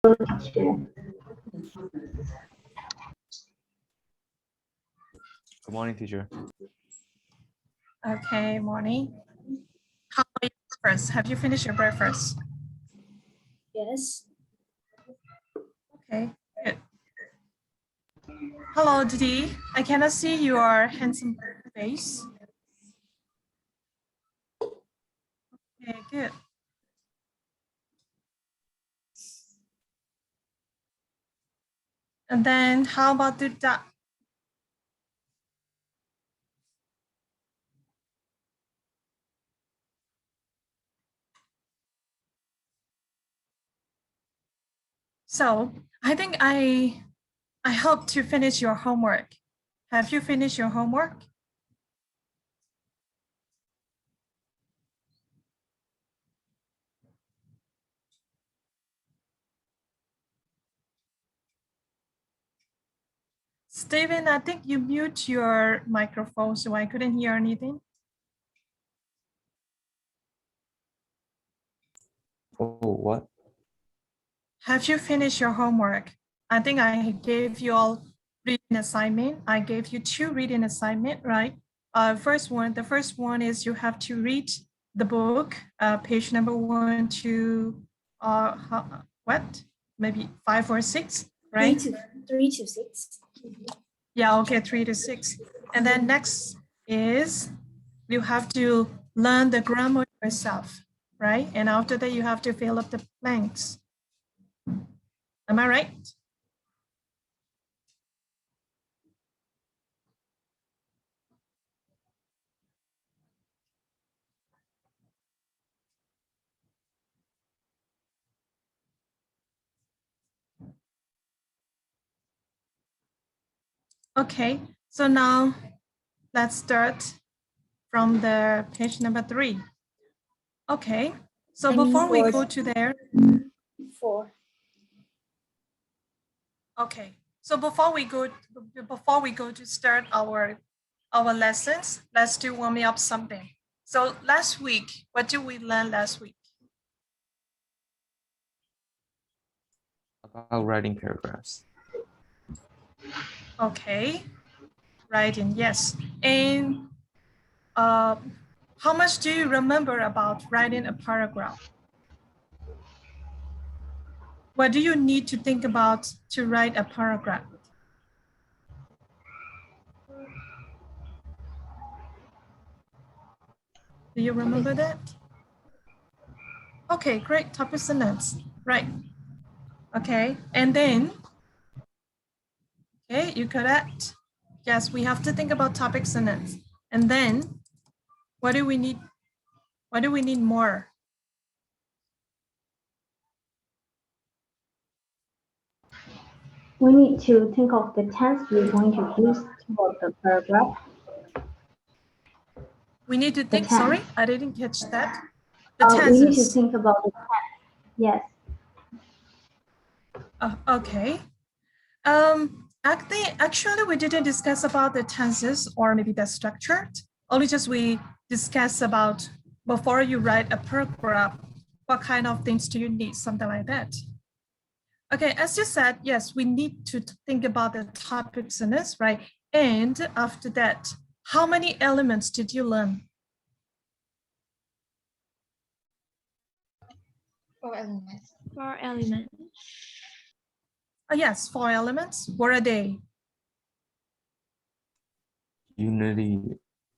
Good morning, teacher. Okay, morning. How are you first? Have you finished your breakfast? Yes. Okay, good. Hello, Didi. I cannot see your handsome face. Okay, good. And then how about the duck? So I think I hope to finish your homework. Have you finished your homework? Steven, I think you mute your microphone, so I couldn't hear anything. Oh, what? Have you finished your homework? I think I gave you all reading assignment. I gave you 2 reading assignment, right? The first one is you have to read the book, page number 1 to what? Maybe 5 or 6, right? 3 to 6. Yeah, okay, 3 to 6. And then next is you have to learn the grammar yourself, right? And after that, you have to fill up the blanks. Am I right? Okay, so now let's start from the page number 3. Okay, so before we go to there, 4. okay, so before we go to start our lessons, let's do warming up something. So last week, what did we learn last week? About writing paragraphs. Okay, writing, yes. And how much do you remember about writing a paragraph? What do you need to think about to write a paragraph? Do you remember that? Okay, great. Topic sentence. Right. Okay, and then, okay, you correct. Yes, we have to think about topic sentence. And then, what do we need? What do we need more? We need to think of the tense we're going to use toward the paragraph. We need to think, sorry, I didn't catch that. The We need to tenses. think about the tense, yes. Okay. Actually, we didn't discuss about the tenses or maybe the structure. Only just we discuss about before you write a paragraph, what kind of things do you need, something like that. Okay, as you said, yes, we need to think about the topic sentence, right? And after that, how many elements did you learn? 4 elements. 4 elements. Oh, yes, 4 elements. What are they? Unity,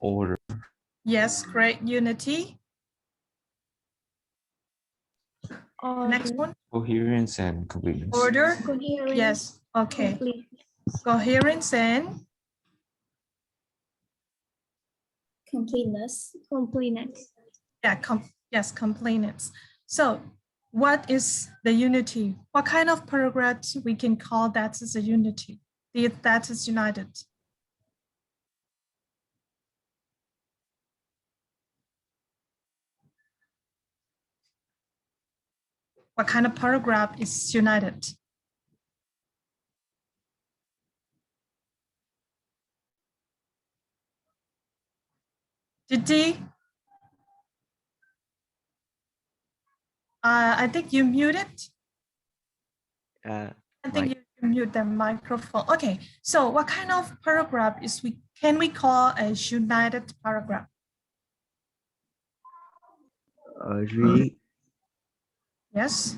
order. Yes, great. Unity. Next one. Coherence and completeness. Order. Coherence. Yes. Okay. Completeness. Coherence and Completeness. Completeness. yeah, yes, completeness. So what is the unity? What kind of paragraph we can call that as a unity? That is united. What kind of paragraph is united? Did I think you muted. I think you mute the microphone. Okay, so what kind of paragraph can we call a united paragraph? Read. Yes.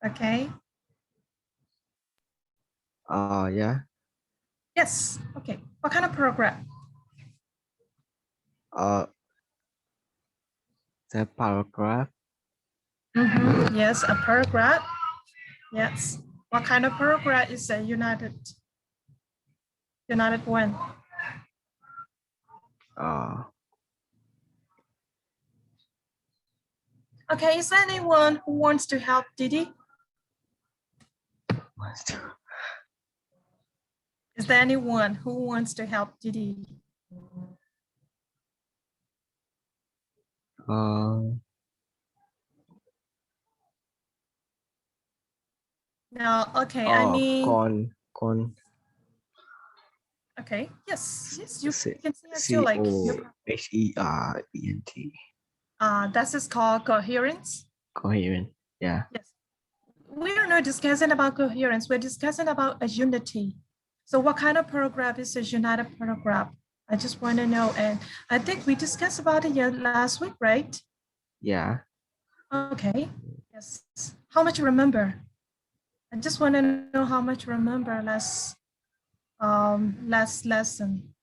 Okay. Yeah. Yes. Okay. What kind of paragraph? The paragraph. Yes, a paragraph. Yes. What kind of paragraph is a united one? Okay, is there anyone who wants to help Didi? Is there anyone who wants to help Didi? No, okay, I mean, okay, yes, you can see as you like. Coherent. That is called coherence. Coherent. Yeah. Yes. We are not discussing about coherence. We're discussing about a unity. So what kind of paragraph is a united paragraph? I just want to know. And I think we discussed about it last week, right? Yeah. Okay. Yes. How much you remember? I just want to know how much you remember last lesson.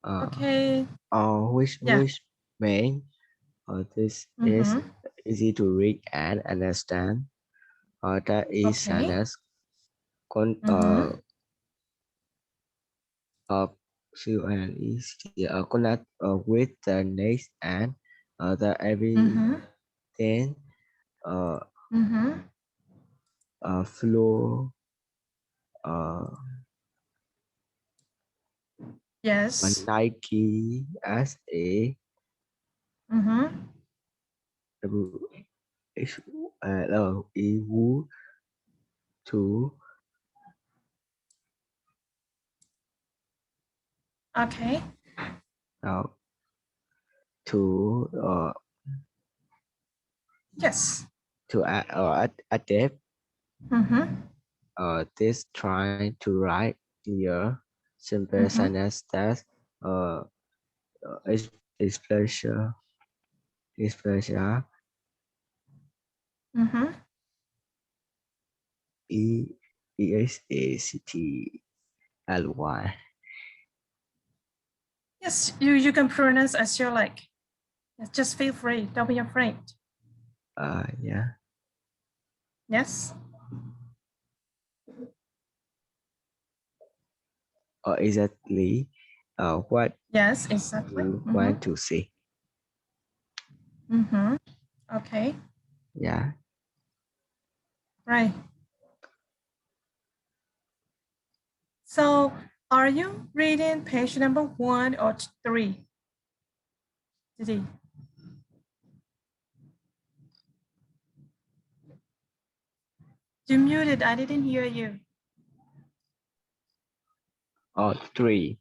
Okay. Which mean this is easy to read and understand. That is science. Connect with the next and the everything flow Yes. Nike as a equal to Okay. To Yes. to adapt this trying to write clear simple sentence that expressure ESACTLY. Yes, you can pronounce as you like. Just feel free. Don't be afraid. Yeah. Yes. Exactly. What? Yes, exactly. You want to say? Okay. Yeah. Right. So, are you reading page number 1 or 3? Didi? You muted. I didn't hear you. 3.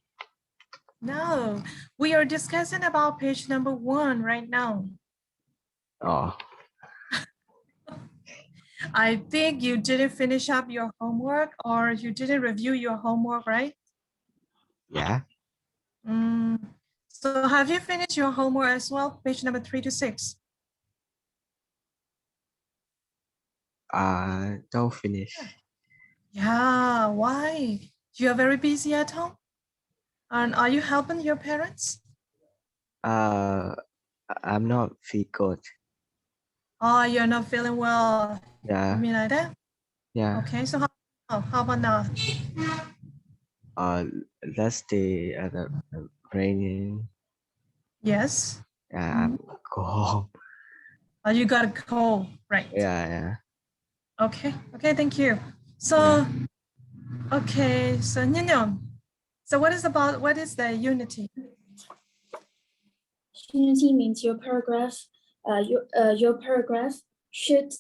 No, we are discussing about page number 1 right now. I think you didn't finish up your homework or you didn't review your homework, right? Yeah. So have you finished your homework as well? Page number 3 to 6. Don't finish. Yeah, why? You are very busy at home? And are you helping your parents? I'm not feel good. Oh, you're not feeling well. Yeah. You mean like that? Yeah. Okay, so how about now? Last day at the raining. Yes. I'm cold. Oh, you got a cold, right? Yeah. Okay, thank you. So, okay, so Nino, so what is the unity? Unity means your paragraph should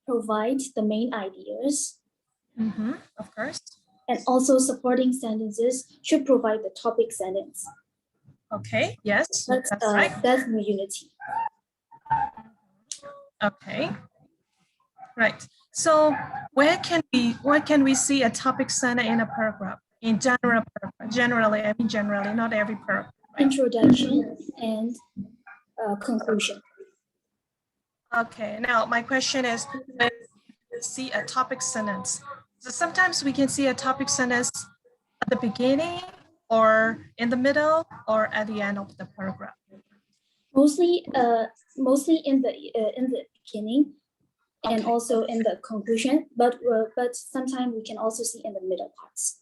provide the main ideas. Of course. And also supporting sentences should provide the topic sentence. Okay, yes, that's right. That's the unity. Okay, right. So what can we see a topic sentence in a paragraph? In general paragraph, generally, I mean generally, not every paragraph. Right? Introduction and conclusion. Okay, now my question is, when we see a topic sentence. So sometimes we can see a topic sentence at the beginning or in the middle or at the end of the paragraph. Mostly in the beginning and Okay. also in the conclusion, but sometimes we can also see in the middle parts.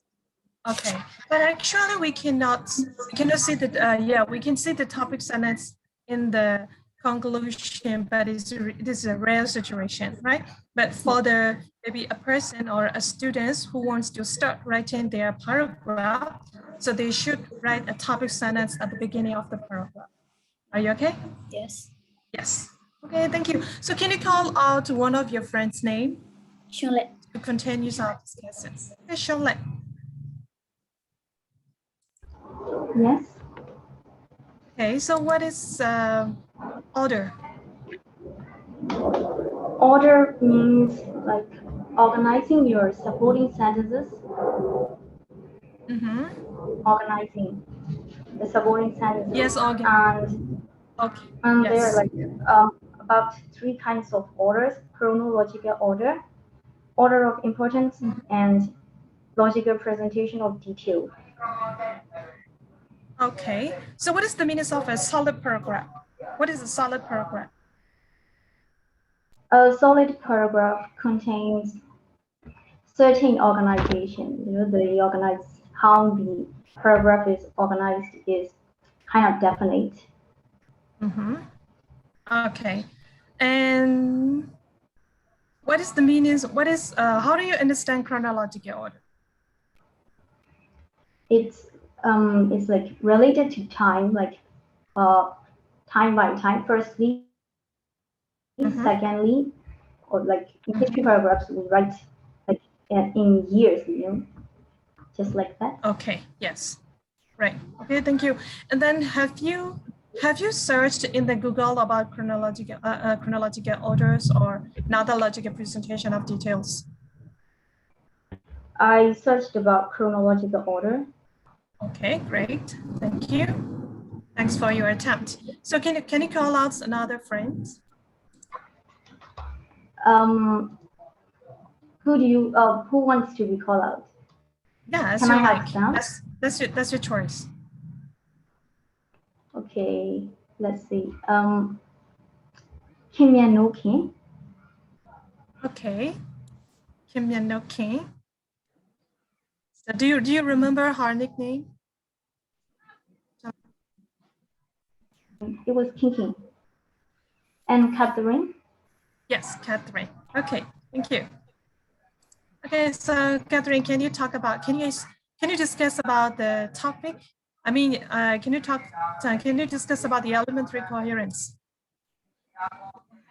Okay, but actually we cannot see that. We can see the topic sentence in the conclusion, but it is a rare situation, right? But for the maybe a person or a student who wants to start writing their paragraph, so they should write a topic sentence at the beginning of the paragraph. Are you okay? Yes. Yes. Okay, thank you. So can you call out one of your friends' name Shunle. to continue our discussions? Okay, Shunle. Yes. Okay, so what is order? Order means like organizing your supporting sentences, Mm-hmm. organizing the supporting sentences. Yes, organ. Okay. And there Yes. are like about 3 kinds of orders: chronological order, order of importance, and logical presentation of detail. Okay. So what is the meaning of a solid paragraph? What is a solid paragraph? A solid paragraph contains certain organization. The organize how the paragraph is organized is kind of definite. Mm-hmm. Okay. And what is the meaning? How do you understand chronological order? It's like related to time, like time by time. Firstly, secondly, or like in history paragraphs we write like in years, just like that. Okay. Yes. Right. Okay. Thank you. And then have you searched in the Google about chronological orders or another logical presentation of details? I searched about chronological order. Okay, great. Thank you. Thanks for your attempt. So can you call out another friend? Who wants to be called out? Yeah, as Can you I like. ask them? That's your choice. Okay, let's see. Kim Yan-no-ki. Okay. Kim Yan-no-ki. So do you remember her nickname? It was Kinkin. And Catherine. Yes, Catherine. Okay, thank you. Okay, so Catherine, can you discuss about the topic? I mean, can you discuss about the elementary coherence?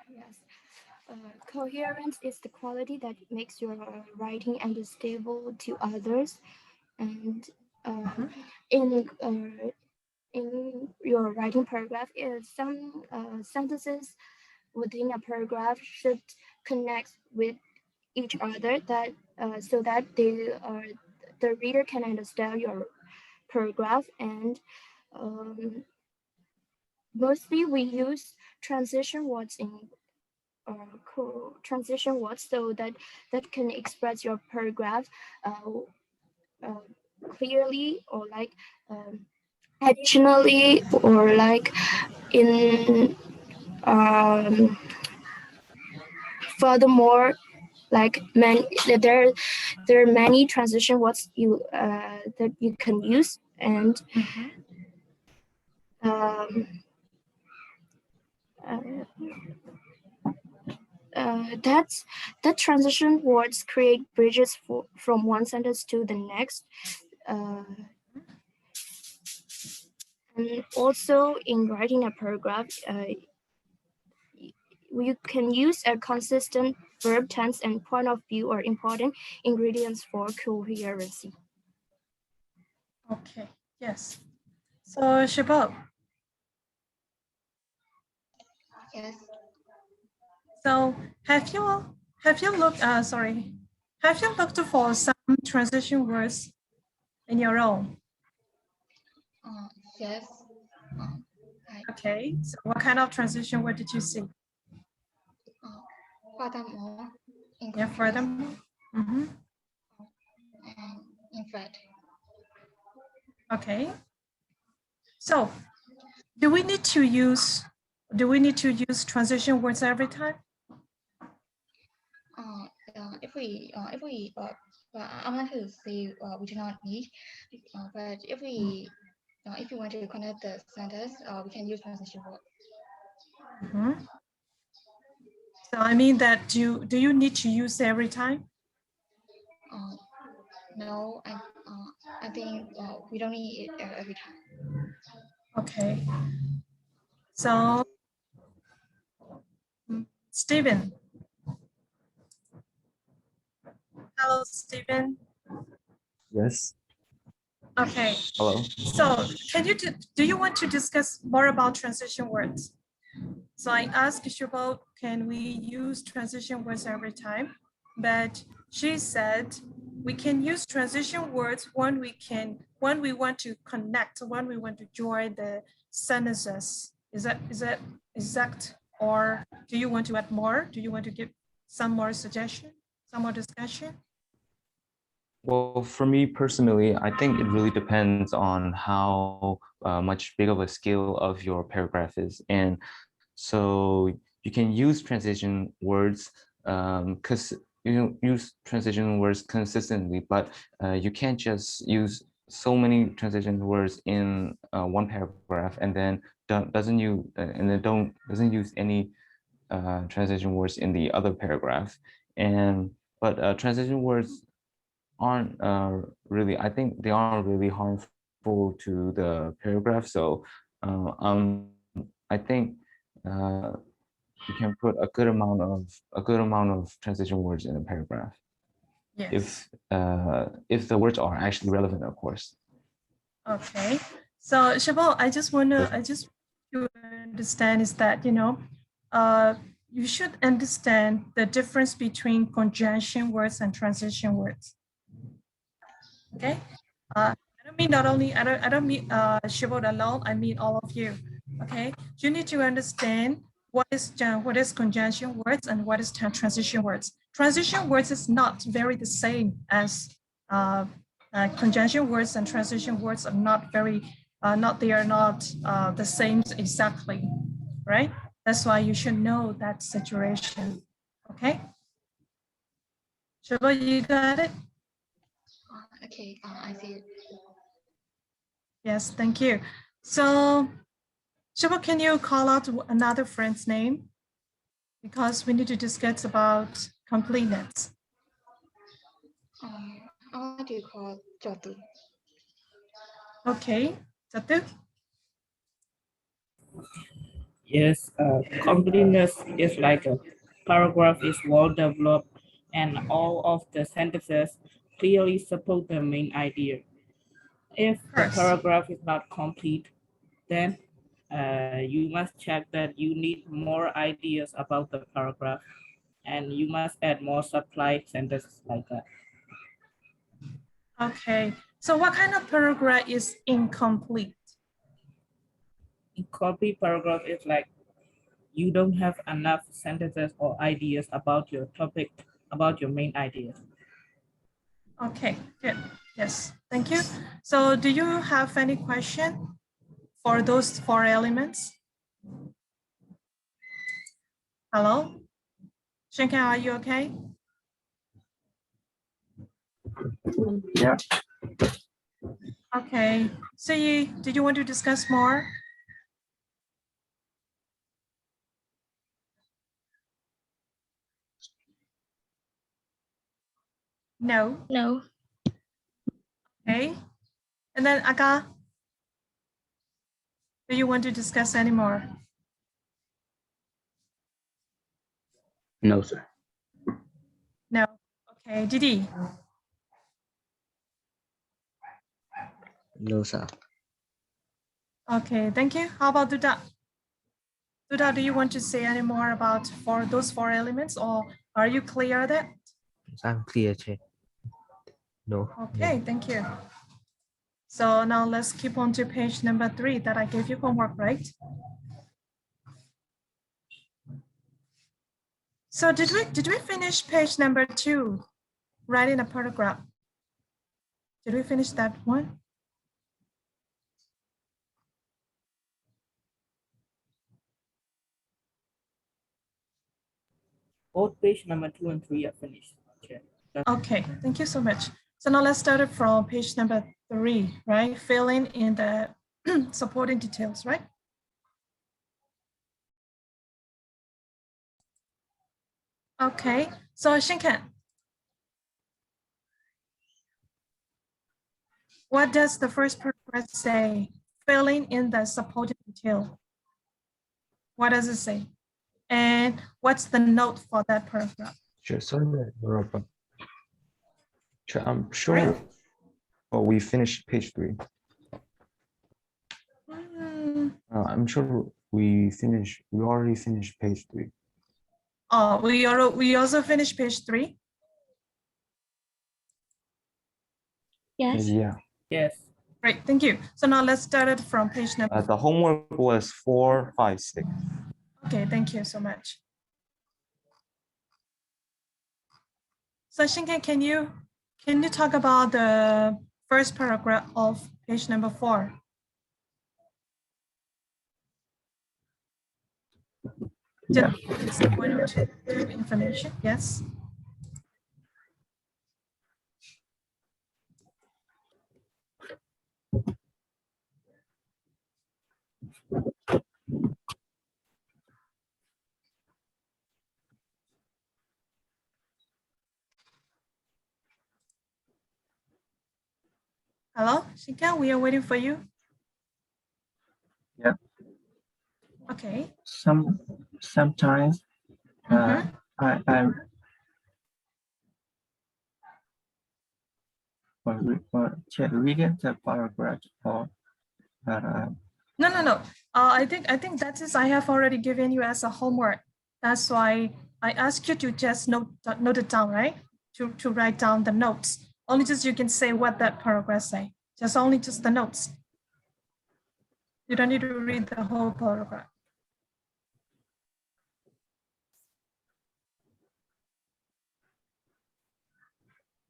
Yes. Coherence is the quality that makes your writing understandable to others, and in your writing paragraph, some sentences within a paragraph should connect with each other, that so that the reader can understand your paragraph. And mostly we use transition words in transition words, so that can express your paragraph clearly, or like additionally, or like in furthermore, like there are many transition words that you can use. And that transition words create bridges from one sentence to the next. And also in writing a paragraph, you can use a consistent verb tense and point of view are important ingredients for coherency. Okay, yes. So Shabab, Yes. so have you looked have you looked for some transition words in your own? Yes. Okay, so what kind of transition word did you see? Furthermore, in Yeah, contrast, furthermore. Mm-hmm. and in fact, Okay. So do we need to use transition words every time? I want to say we do not need, but if we want to connect the sentence, we can use transition word. Mm-hmm. So I mean that do you need to use every time? No, I think we don't need it every time. Okay. So Stephen. Hello, Stephen. Yes. Okay. Hello. So can you do you want to discuss more about transition words? So I asked Shubho, can we use transition words every time? But she said we can use transition words when we want to connect, when we want to join the sentences. Is that exact? Or do you want to add more? Do you want to give some more suggestion, some more discussion? Well, for me personally, I think it really depends on how much big of a scale of your paragraph is. And so you can use transition words because use transition words consistently, but you can't just use so many transition words in one paragraph and then doesn't use any transition words in the other paragraph. But transition words aren't really, I think they aren't really harmful to the paragraph. So I think you can put a good amount of transition words in a paragraph. Yes. If the words are actually relevant, of course. Okay. So Shabal, I just want to understand is that, you should understand the difference between conjunction words and transition words. Okay. I don't mean I don't mean Shabal alone. I mean all of you. Okay. You need to understand what is conjunction words and what is transition words. Transition words is not very the same as conjunction words, and transition words are not very they are not the same exactly, right? That's why you should know that situation. Okay. Shabal, you got it? Okay, I see it. Yes, thank you. So Shabal, can you call out another friend's name? Because we need to discuss about completeness. I want to call Jatu. Okay, Satu? Yes, completeness is like a paragraph is well developed and all of the sentences clearly support the main idea. If the First. paragraph is not complete, then you must check that you need more ideas about the paragraph and you must add more supply sentences like that. Okay, so what kind of paragraph is incomplete? Incomplete paragraph is like you don't have enough sentences or ideas about your topic, about your main ideas. Okay, good. Yes, thank you. So do you have any question for those 4 elements? Hello? Shenkan, are you okay? Yeah. Okay, so did you want to discuss more? No. No. Okay. And then Aga, do you want to discuss any more? No, sir. No. Okay, Didi. No, sir. Okay, thank you. How about Duda? Duda, do you want to say any more about those four elements, or are you clear that? I'm clear, check. No. Okay, thank you. So now let's keep on to page number 3 that I gave you homework, right? So did we finish page number 2, writing a paragraph? Did we finish that one? Both page number 2 and 3 are finished. Check. Okay, thank you so much. So now let's start it from page number 3, right? Filling in the supporting details, right? Okay, so Shinkan, what does the first paragraph say? Filling in the supporting detail. What does it say? And what's the note for that paragraph? Sure, sorry, Europa. Sure, I'm sure we finished page 3. I'm sure we already finished page 3. Oh, we also finished page 3. Yes. Yeah. Yes. Great, thank you. So now let's start it from page number. The homework was 4, 5, 6. Okay, thank you so much. So Shinken, can you talk about the first paragraph of page number 4? Yeah. Just one or two information. Yes. Hello, Shinken, we are waiting for you. Yeah. Okay. Sometimes I reading the paragraph or No. I think that is I have already given you as a homework. That's why I ask you to just note it down, right? To write down the notes. Only just you can say what that paragraph say. Just the notes. You don't need to read the whole paragraph.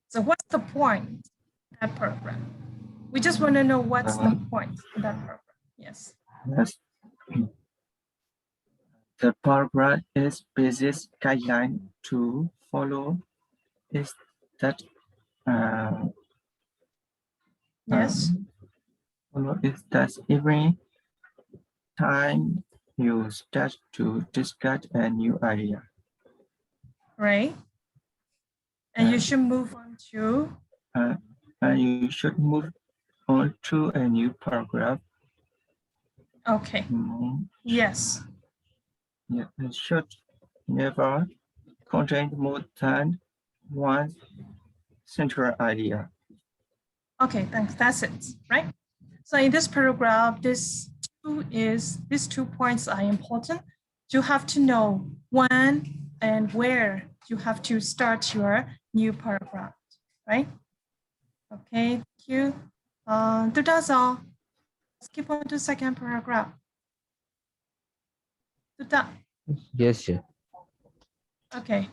So what's the point in that paragraph? We just want to know what's the point in that paragraph. Yes. yes. The paragraph is business guideline to follow is that Yes. follow is that every time you start to discuss a new idea. Right. And you should move on to and you should move on to a new paragraph. Okay. Yes. Yeah, it should never contain more than one central idea. Okay, thanks. That's it, right? So in this paragraph, these 2 points are important. You have to know when and where you have to start your new paragraph, right? Okay, thank you. That's all. Let's keep on to second paragraph. Yes, sir. Okay.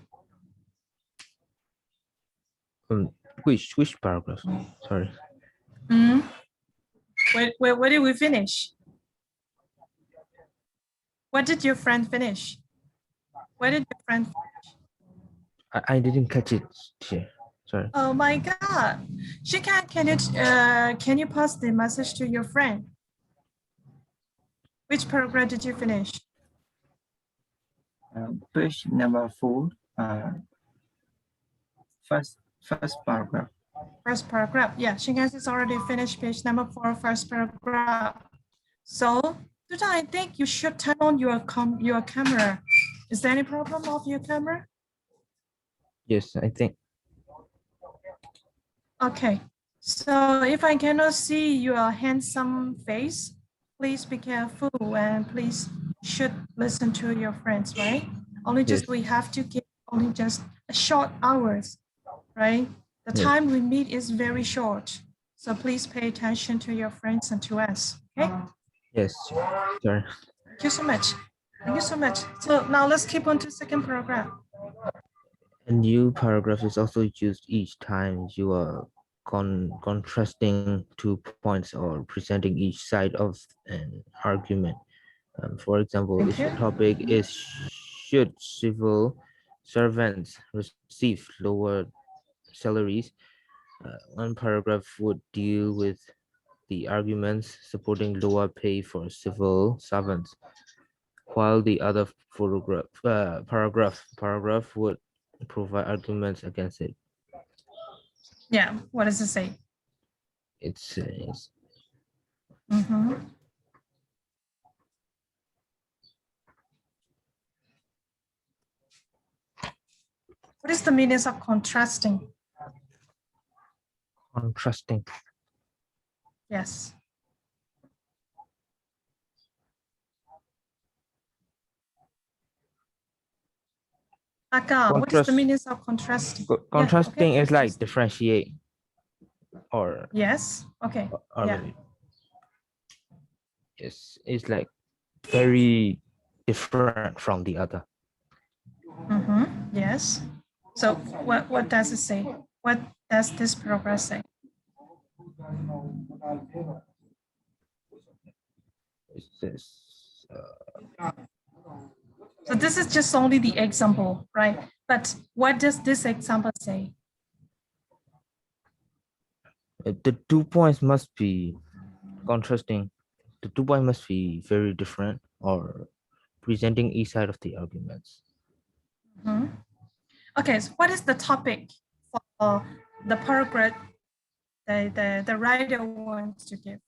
Which paragraph? Sorry. Where did we finish? What did your friend finish? Where did your friend finish? I didn't catch it here. Sorry. Oh my God. Shikan, can you pass the message to your friend? Which paragraph did you finish? Page number 4, first paragraph. First paragraph. Yeah, Shinkan has already finished page number 4, first paragraph. So, Tuta, I think you should turn on your camera. Is there any problem of your camera? Yes, I think. Okay, so if I cannot see your handsome face, please be careful and please should listen to your friends, right? Only just Yes. we have to give only just a short hours, right? The Yes. time we meet is very short. So please pay attention to your friends and to us, okay? Yes. Sorry. Thank you so much. Thank you so much. So now let's keep on to second paragraph. A new paragraph is also used each time you are contrasting 2 points or presenting each side of an argument. For example, Thank if you. the topic is should civil servants receive lower salaries, one paragraph would deal with the arguments supporting lower pay for civil servants, while the other paragraph would provide arguments against it. Yeah, what does it say? It says, Mhm. What is the meaning of contrasting? contrasting. Yes. Aka, what is the meaning of contrasting? Contrasting Yeah, okay. is like differentiate or Yes. Okay. Yeah. maybe it's like very different from the other. Yes. So what does it say? What does this paragraph say? It says, So this is just only the example, right? But what does this example say? the 2 points must be contrasting. The 2 points must be very different or presenting each side of the arguments. Okay, so what is the topic for the paragraph the writer wants to give?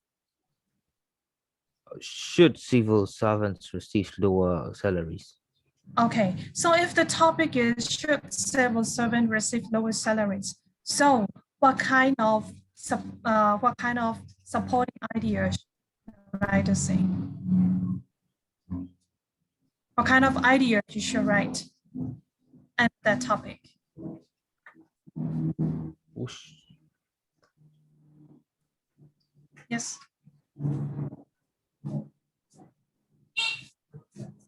Should civil servants receive lower salaries? Okay, so if the topic is should civil servant receive lower salaries, so what kind of supporting ideas the writer say? What kind of ideas you should write at that topic? Whoosh. Yes.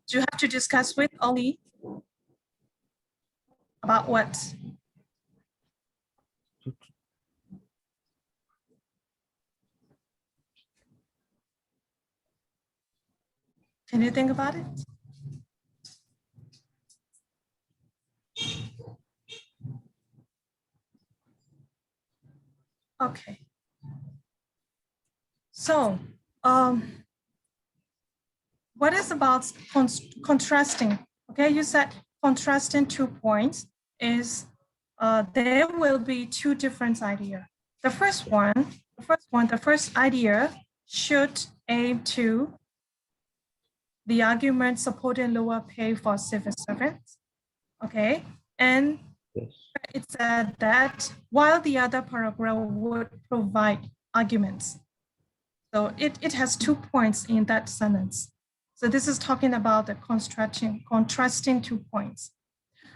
Do you have to discuss with Oli about what? Can you think about it? Okay. So, what is about contrasting? Okay, you said contrasting 2 points is there will be 2 different ideas. The first idea should aim to the argument supporting lower pay for civil servants. Okay, and it said that while the other paragraph would provide arguments. So it has 2 points in that sentence. So this is talking about the contrasting 2 points.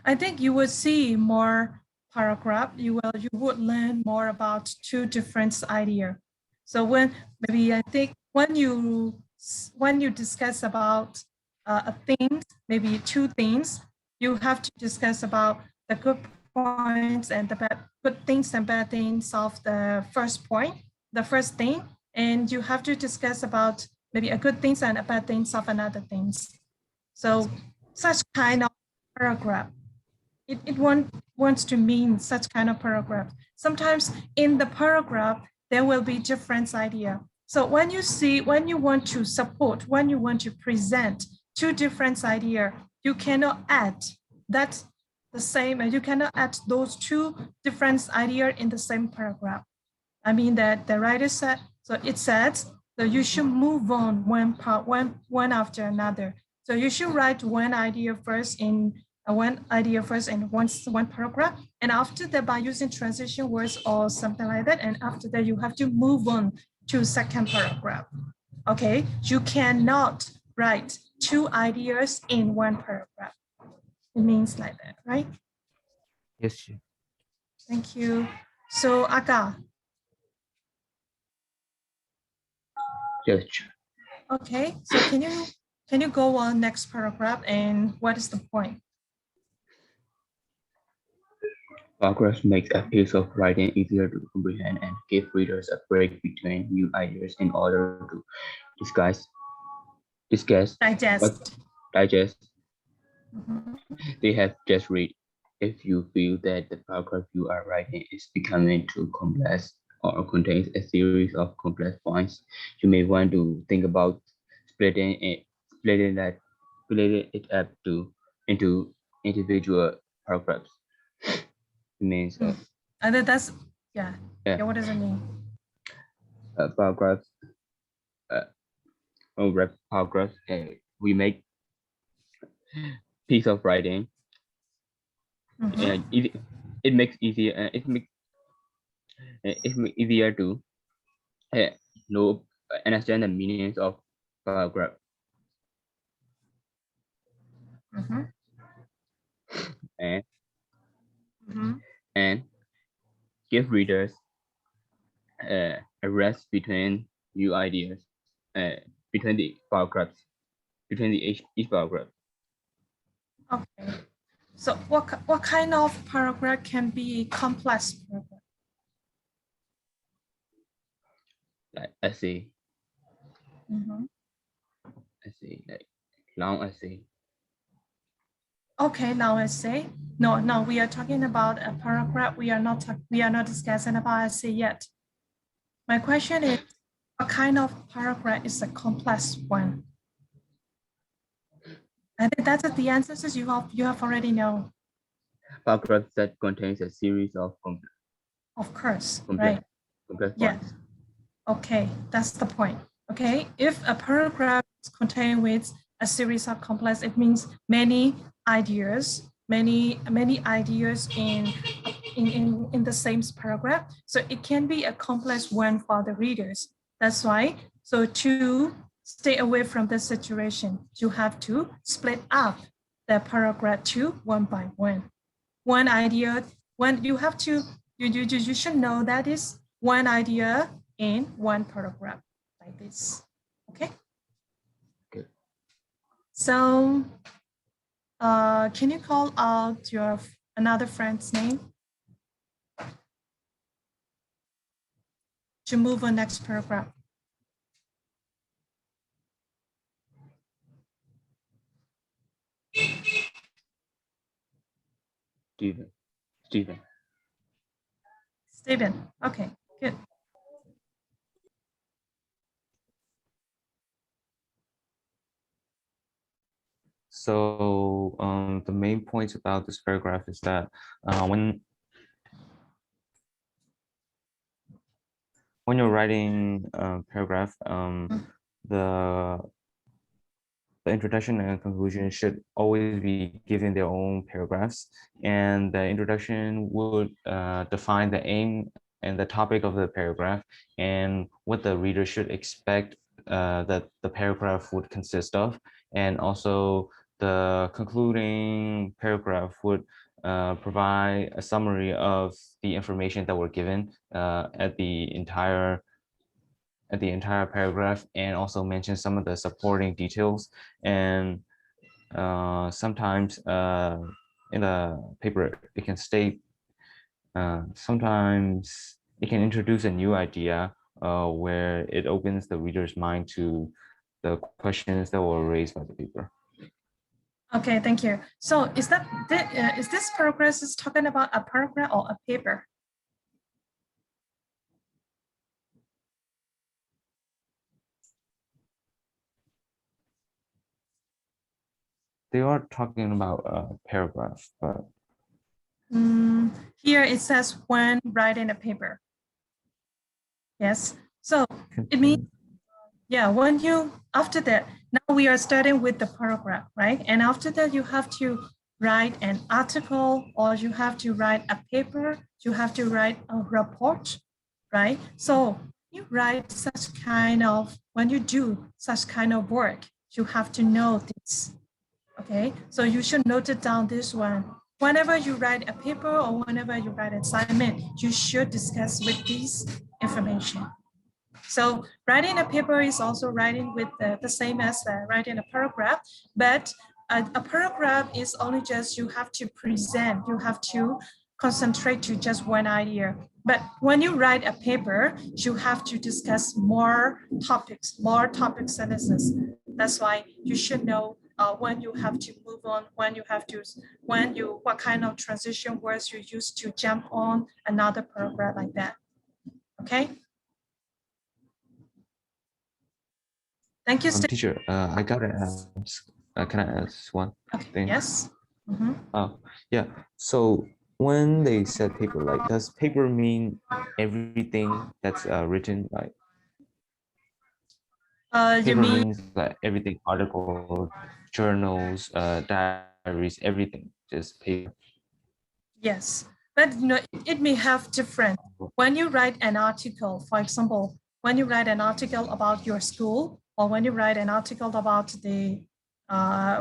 I think you will see more paragraph. You would learn more about 2 different ideas. So when you discuss about a thing, maybe 2 things, you have to discuss about the good points and the good things and bad things of the first point, the first thing, and you have to discuss about maybe a good things and a bad things of another things. So such kind of paragraph, it wants to mean such kind of paragraph. Sometimes in the paragraph, there will be different idea. So when you want to support, when you want to present 2 different idea, you cannot add that's the same, and you cannot add those 2 different idea in the same paragraph. I mean that the writer said, so it says that you should move on one after another. So you should write one idea first in one idea first and one paragraph, and after that by using transition words or something like that, and after that you have to move on to second paragraph. Okay, you cannot write two ideas in one paragraph. It means like that, right? Yes, sir. Thank you. So Aga, Yes. okay, so can you go on next paragraph and what is the point? Paragraphs makes a piece of writing easier to comprehend and give readers a break between new ideas in order to discuss, what Digest. digest Mhm. they have just read. If you feel that the paragraph you are writing is becoming too complex or contains a series of complex points, you may want to think about splitting it, splitting it up into individual paragraphs. It means And then that's, yeah, yeah, what does it mean? paragraphs, paragraphs. We make piece of writing, Mhm. and it makes easier. It makes easier to know understand the meanings of paragraph Mhm. and Mhm. and give readers a rest between new ideas between the paragraphs between the each paragraph. Okay. So what kind of paragraph can be complex paragraph? Like essay, Mhm. like long essay. Okay, now essay. No, we are talking about a paragraph. We are not discussing about essay yet. My question is, what kind of paragraph is a complex one? I think that's the answers you have already know. Paragraph that contains a series of Of course, complex, right? complex Yeah. points. Okay, that's the point. Okay, if a paragraph is contained with a series of complex, it means many ideas, many ideas in the same paragraph. So it can be a complex one for the readers. That's why. So to stay away from this situation, you have to split up the paragraph to one by one. One idea, you have to you should know that is one idea in one paragraph like this. Okay. Okay. So can you call out your another friend's name to move on next paragraph? Stephen. Stephen. Okay, good. So the main points about this paragraph is that when you're writing a paragraph, the introduction and conclusion should always be given their own paragraphs, and the introduction would define the aim and the topic of the paragraph and what the reader should expect that the paragraph would consist of, and also the concluding paragraph would provide a summary of the information that were given at the entire paragraph, and also mention some of the supporting details. And sometimes in the paper it can state, sometimes it can introduce a new idea where it opens the reader's mind to the questions that were raised by the paper. Okay, thank you. So is this paragraph is talking about a paragraph or a paper? They are talking about a paragraph, but Here it says when writing a paper. Yes, so it means, yeah, when you, after that, now we are starting with the paragraph, right? And after that, you have to write an article, or you have to write a paper, you have to write a report, right? So you write such kind of, when you do such kind of work, you have to know this, okay? So you should note it down this one. Whenever you write a paper or whenever you write an assignment, you should discuss with this information. So writing a paper is also writing with the same as writing a paragraph, but a paragraph is only just you have to present, you have to concentrate to just one idea. But when you write a paper, you have to discuss more topics sentences. That's why you should know when you have to move on, what kind of transition words you use to jump on another paragraph like that. Okay. Thank you, Steve. Teacher, I gotta ask. Can I ask one thing? Yes. Mhm. Oh, yeah. So when they said paper, like, does paper mean everything that's written? Like, You paper mean, means like everything, articles, journals, diaries, everything, just paper. yes, but you know, it may have different. When you write an article, for example, when you write an article about your school, or when you write an article about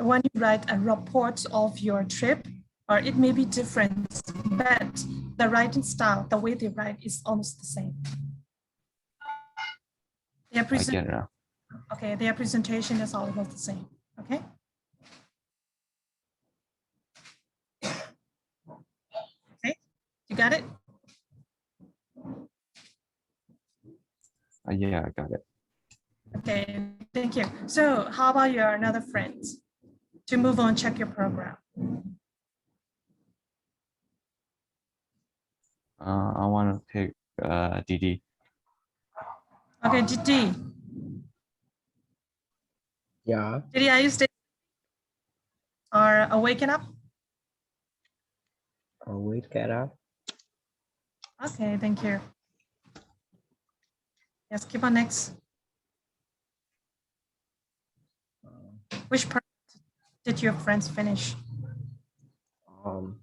when you write a report of your trip, or it may be different, but the writing style, the way they write is almost the same. Their I get it now. Okay, their presentation is almost the same. Okay. Okay, you got it? Yeah, I got it. Okay, thank you. So how about your another friend? To move on, check your program. I want to pick DD. Okay, Didi. Yeah, Didi, are you still or awaken up? wait, get up. Okay, thank you. Yes, keep on next. Which part did your friends finish? Mm.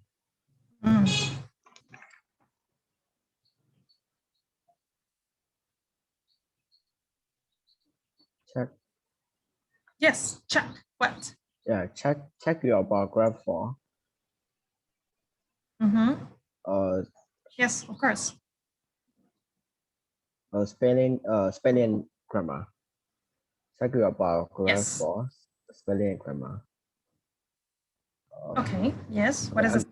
Check. Yes, check. What? Yeah, check your paragraph for. Mm-hmm. Uh, Yes, of course. spelling grammar. Check your paragraph Yes. for spelling grammar. Okay. Yes. What is it?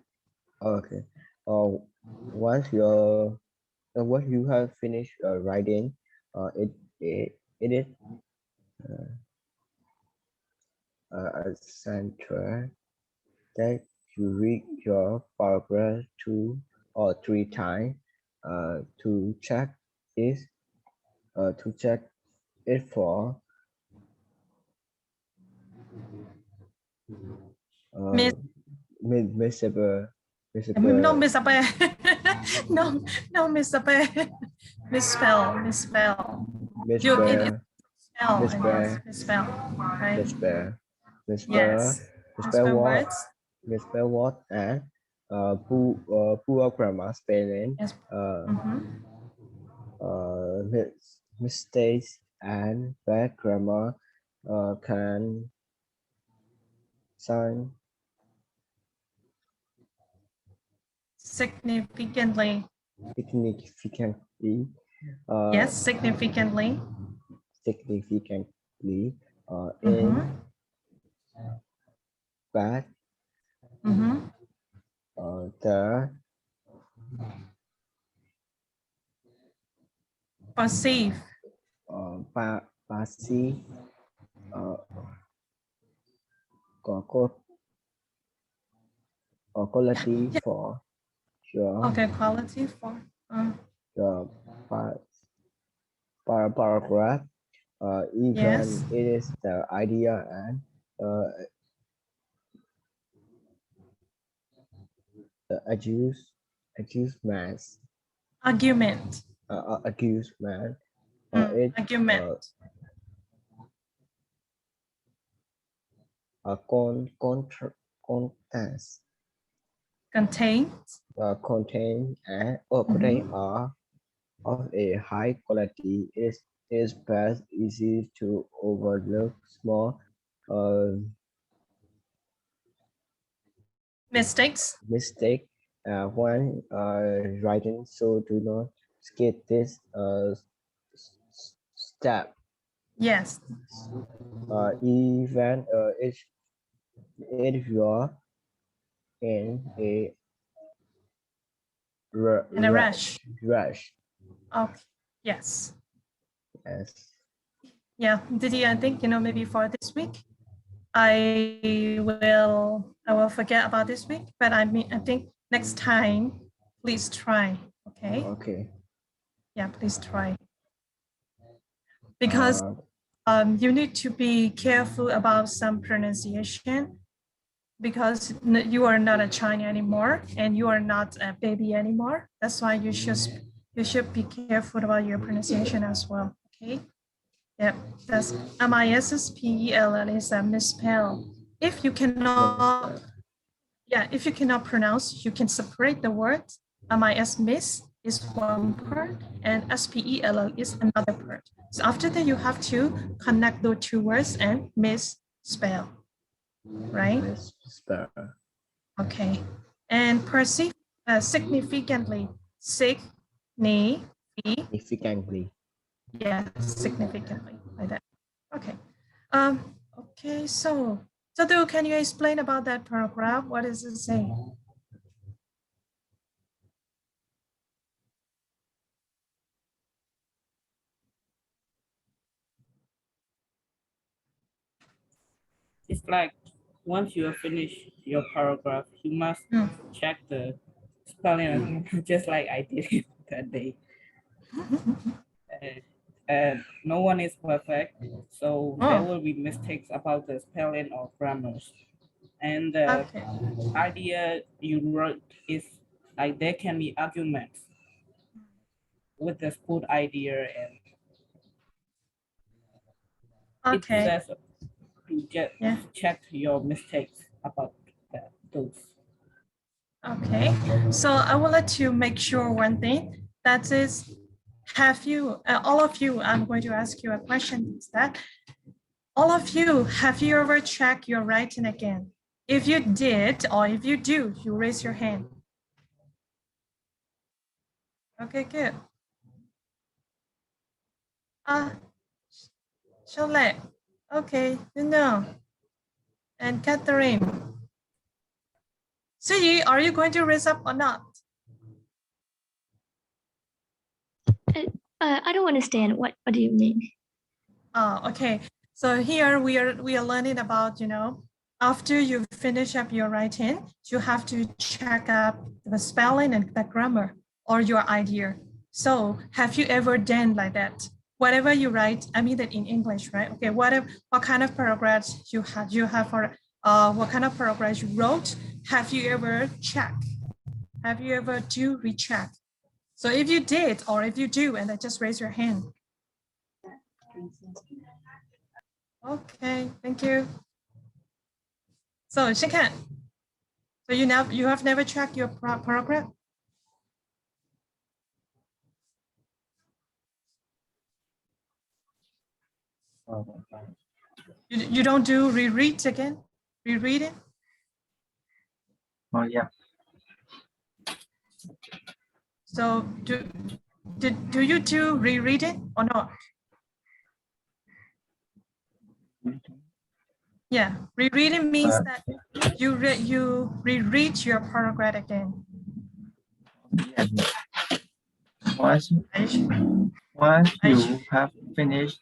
Okay. Once you have finished writing, it is a center that you read your paragraph 2 or 3 times to check it for Miss, missable no, Miss Abe. No, no, Miss Abe. Misspell. You, it spell, misspell, right? misspell Yes. misspell what Words. misspell what and poor grammar spelling Yes. Mm-hmm. mistakes and bad grammar can sign Significantly. significantly Yes, significantly. significantly Mm-hmm. in bad Mm-hmm. the Perceive. passive quality Yeah. for your Okay, quality for. your paragraph even Yes. it is the idea and accusement Argument. accusement it Argument. a contents. Contains. Contain and or contain are of a high quality. Is best easy to overlook small Mistakes. mistake when writing, so do not skip this step. Yes. Even if you're in a In a rush. rush. Okay. Yes. Yes. Yeah. Didi, I think, maybe for this week, I will forget about this week, but I think next time, please try. Okay. Okay. Yeah, please try. Because you need to be careful about some pronunciation, because you are not a Chinese anymore and you are not a baby anymore. That's why you should be careful about your pronunciation as well. Okay. Yep. That's MISSPELL is a misspell. If you cannot, if you cannot pronounce, you can separate the words. miss is one part and SPELL is another part. So after that, you have to connect those two words and misspell, right? Misspell. Okay. And perceive significantly. Significantly. Yeah, significantly, like that. Okay. Okay, so can you explain about that paragraph? What does it say? It's like once you have finished your paragraph, you must check the spelling, just like I did that day. And no one is perfect, so there will be mistakes about the spelling or grammars. And the idea you wrote is like there can be arguments with the good idea, and it says to just check your mistakes about those. Okay, so I would like to make sure one thing, that is, have you, all of you, I'm going to ask you a question, is that all of you, have you ever checked your writing again? If you did, or if you do, you raise your hand. Okay, good. Charlotte, okay, and Catherine. Suyi, are you going to raise up or not? I don't understand. What do you mean? Okay. So here we are learning about, after you finish up your writing, you have to check up the spelling and the grammar or your idea. So have you ever done like that? Whatever you write, I mean that in English, right? Okay, what kind of paragraphs you have or what kind of paragraphs you wrote, have you ever checked? Have you ever recheck? So if you did, or if you do, and then just raise your hand. Okay, thank you. So Shikan, so you have never checked your paragraph? You don't do reread again? Reread it? Oh yeah. So do you do rereading or not? Yeah, rereading means that you reread your paragraph again. Once you have finished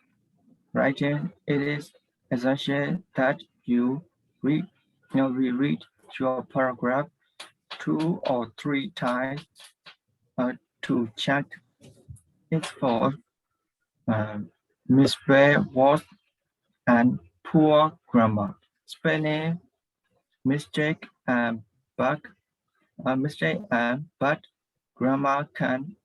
writing, it is essential that you reread your paragraph 2 or 3 times to check it for misspelled words and poor grammar, spelling mistake and bad grammar can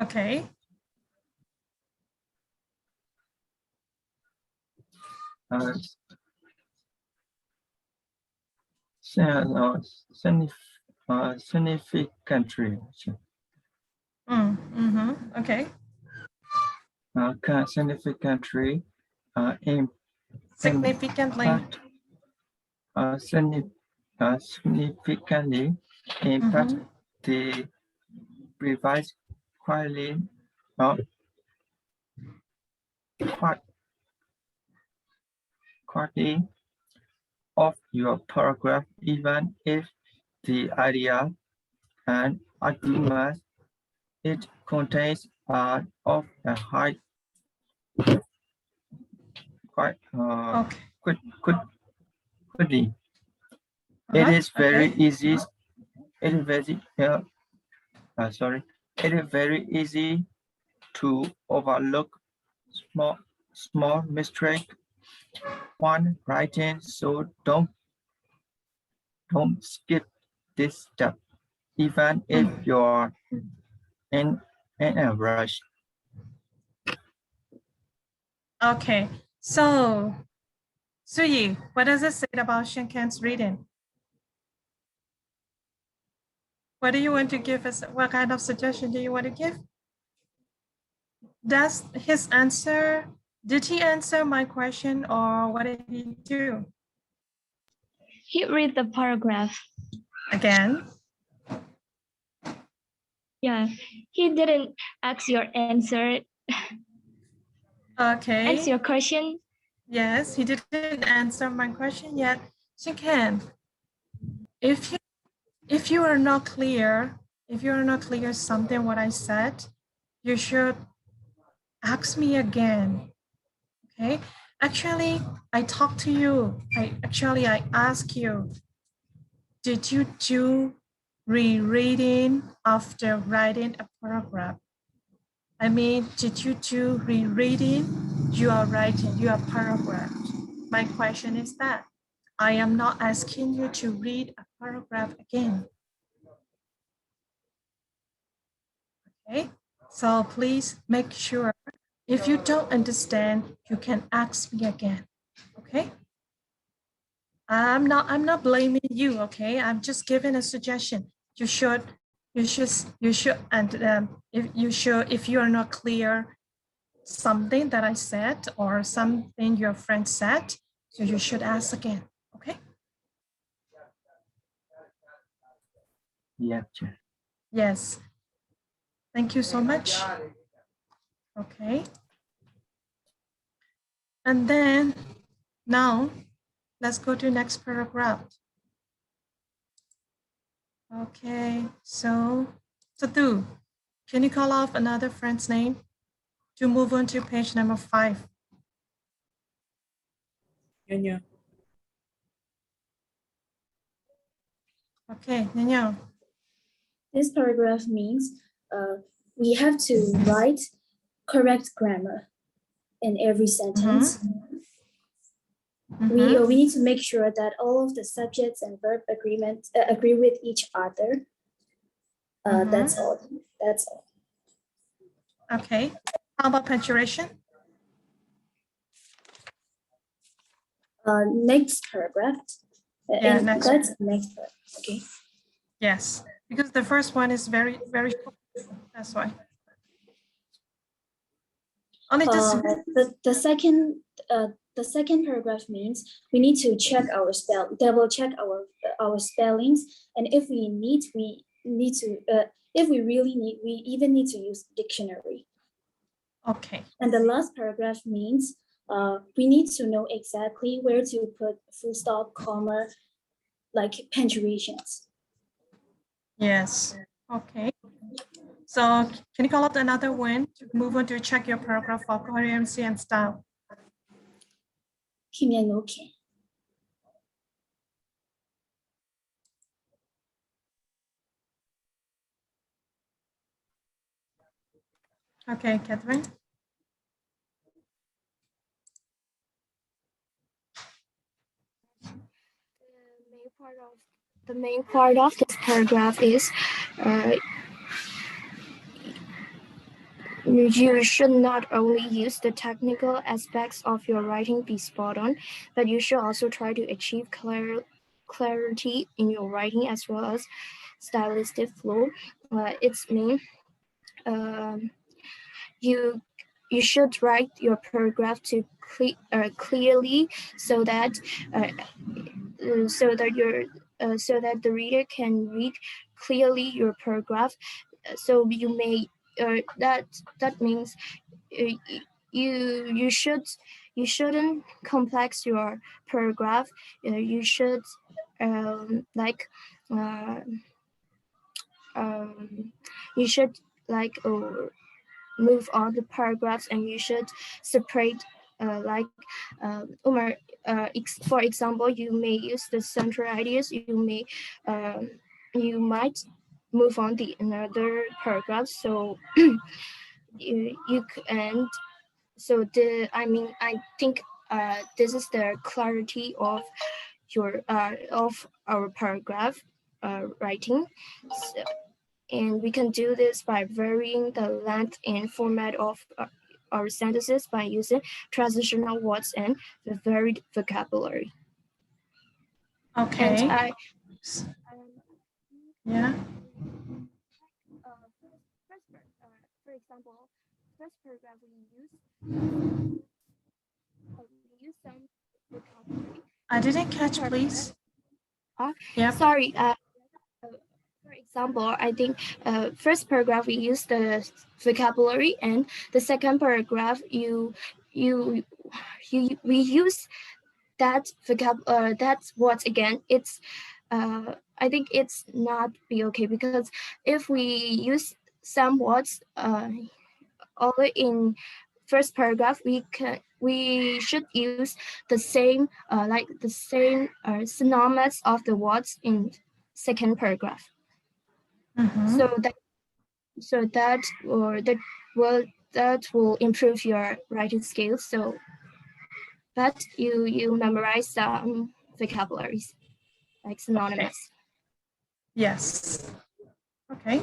Okay. significantly. Okay. Can significantly Significantly. significantly impact the revised quality of quality of your paragraph, even if the idea and arguments it contains are of a high quality. It is very easy. It is very It is very easy to overlook small mistake when writing, so don't skip this step, even if you're in a rush. Okay, so Suyi, what does it say about Shinkan's reading? What do you want to give us? What kind of suggestion do you want to give? Does his answer, did he answer my question or what did he do? He read the paragraph. Again? Yeah, he didn't ask your answer. Okay. Answer your question. Yes, he didn't answer my question yet. Shinkan, if you are not clear, something what I said, you should ask me again. Okay. Actually, I talked to you. I asked you, did you do rereading after writing a paragraph? I mean, did you do rereading? You are writing your paragraph. My question is that I am not asking you to read a paragraph again. Okay, so please make sure if you don't understand, you can ask me again. Okay. I'm not blaming you. Okay, I'm just giving a suggestion. You should, and if you are not clear something that I said or something your friend said, so you should ask again. Okay. Yeah. Yes. Thank you so much. Okay. And then now let's go to next paragraph. Okay, so Tu, can you call off another friend's name to move on to page number 5? Yeah. Okay, Nyanyo. This paragraph means we have to write correct grammar in every sentence. We need to make sure that all of the subjects and verb agreement agree with each other. That's all. That's all. Okay. How about punctuation? Next paragraph. Yeah, next paragraph. Okay. Yes, because the first one is very, very short. That's why. Only this. The second paragraph means we need to check our double check our spellings, and if we even need to use dictionary. Okay. And the last paragraph means we need to know exactly where to put full stop, comma, like punctuations. Yes. Okay. So can you call out another one to move on to check your paragraph for coherency and style? Okay. Okay, Catherine. The main part of this paragraph is you should not only use the technical aspects of your writing be spot on, but you should also try to achieve clarity in your writing as well as stylistic flow. It's mean you should write your paragraph to clearly so that so that the reader can read clearly your paragraph. So you may that means you shouldn't complex your paragraph. You should like you should like move on the paragraphs, and you should separate like for example, you may use the central ideas. You might move on the another paragraph. So and so I think this is the clarity of your of our paragraph writing. So, and we can do this by varying the length and format of our sentences by using transitional words and the varied vocabulary. Okay. And Yeah. For example, first paragraph we use some vocabulary. I didn't catch, please. Yeah. Sorry. For example, I think first paragraph we use the vocabulary, and the second paragraph we use that that's words again. It's I think it's not be okay, because if we use some words only in first paragraph, we should use the same like the same synonyms of the words in second paragraph. Mm-hmm. So that will improve your writing skills. So that you memorize some vocabularies like synonymous. Okay. Yes. Okay.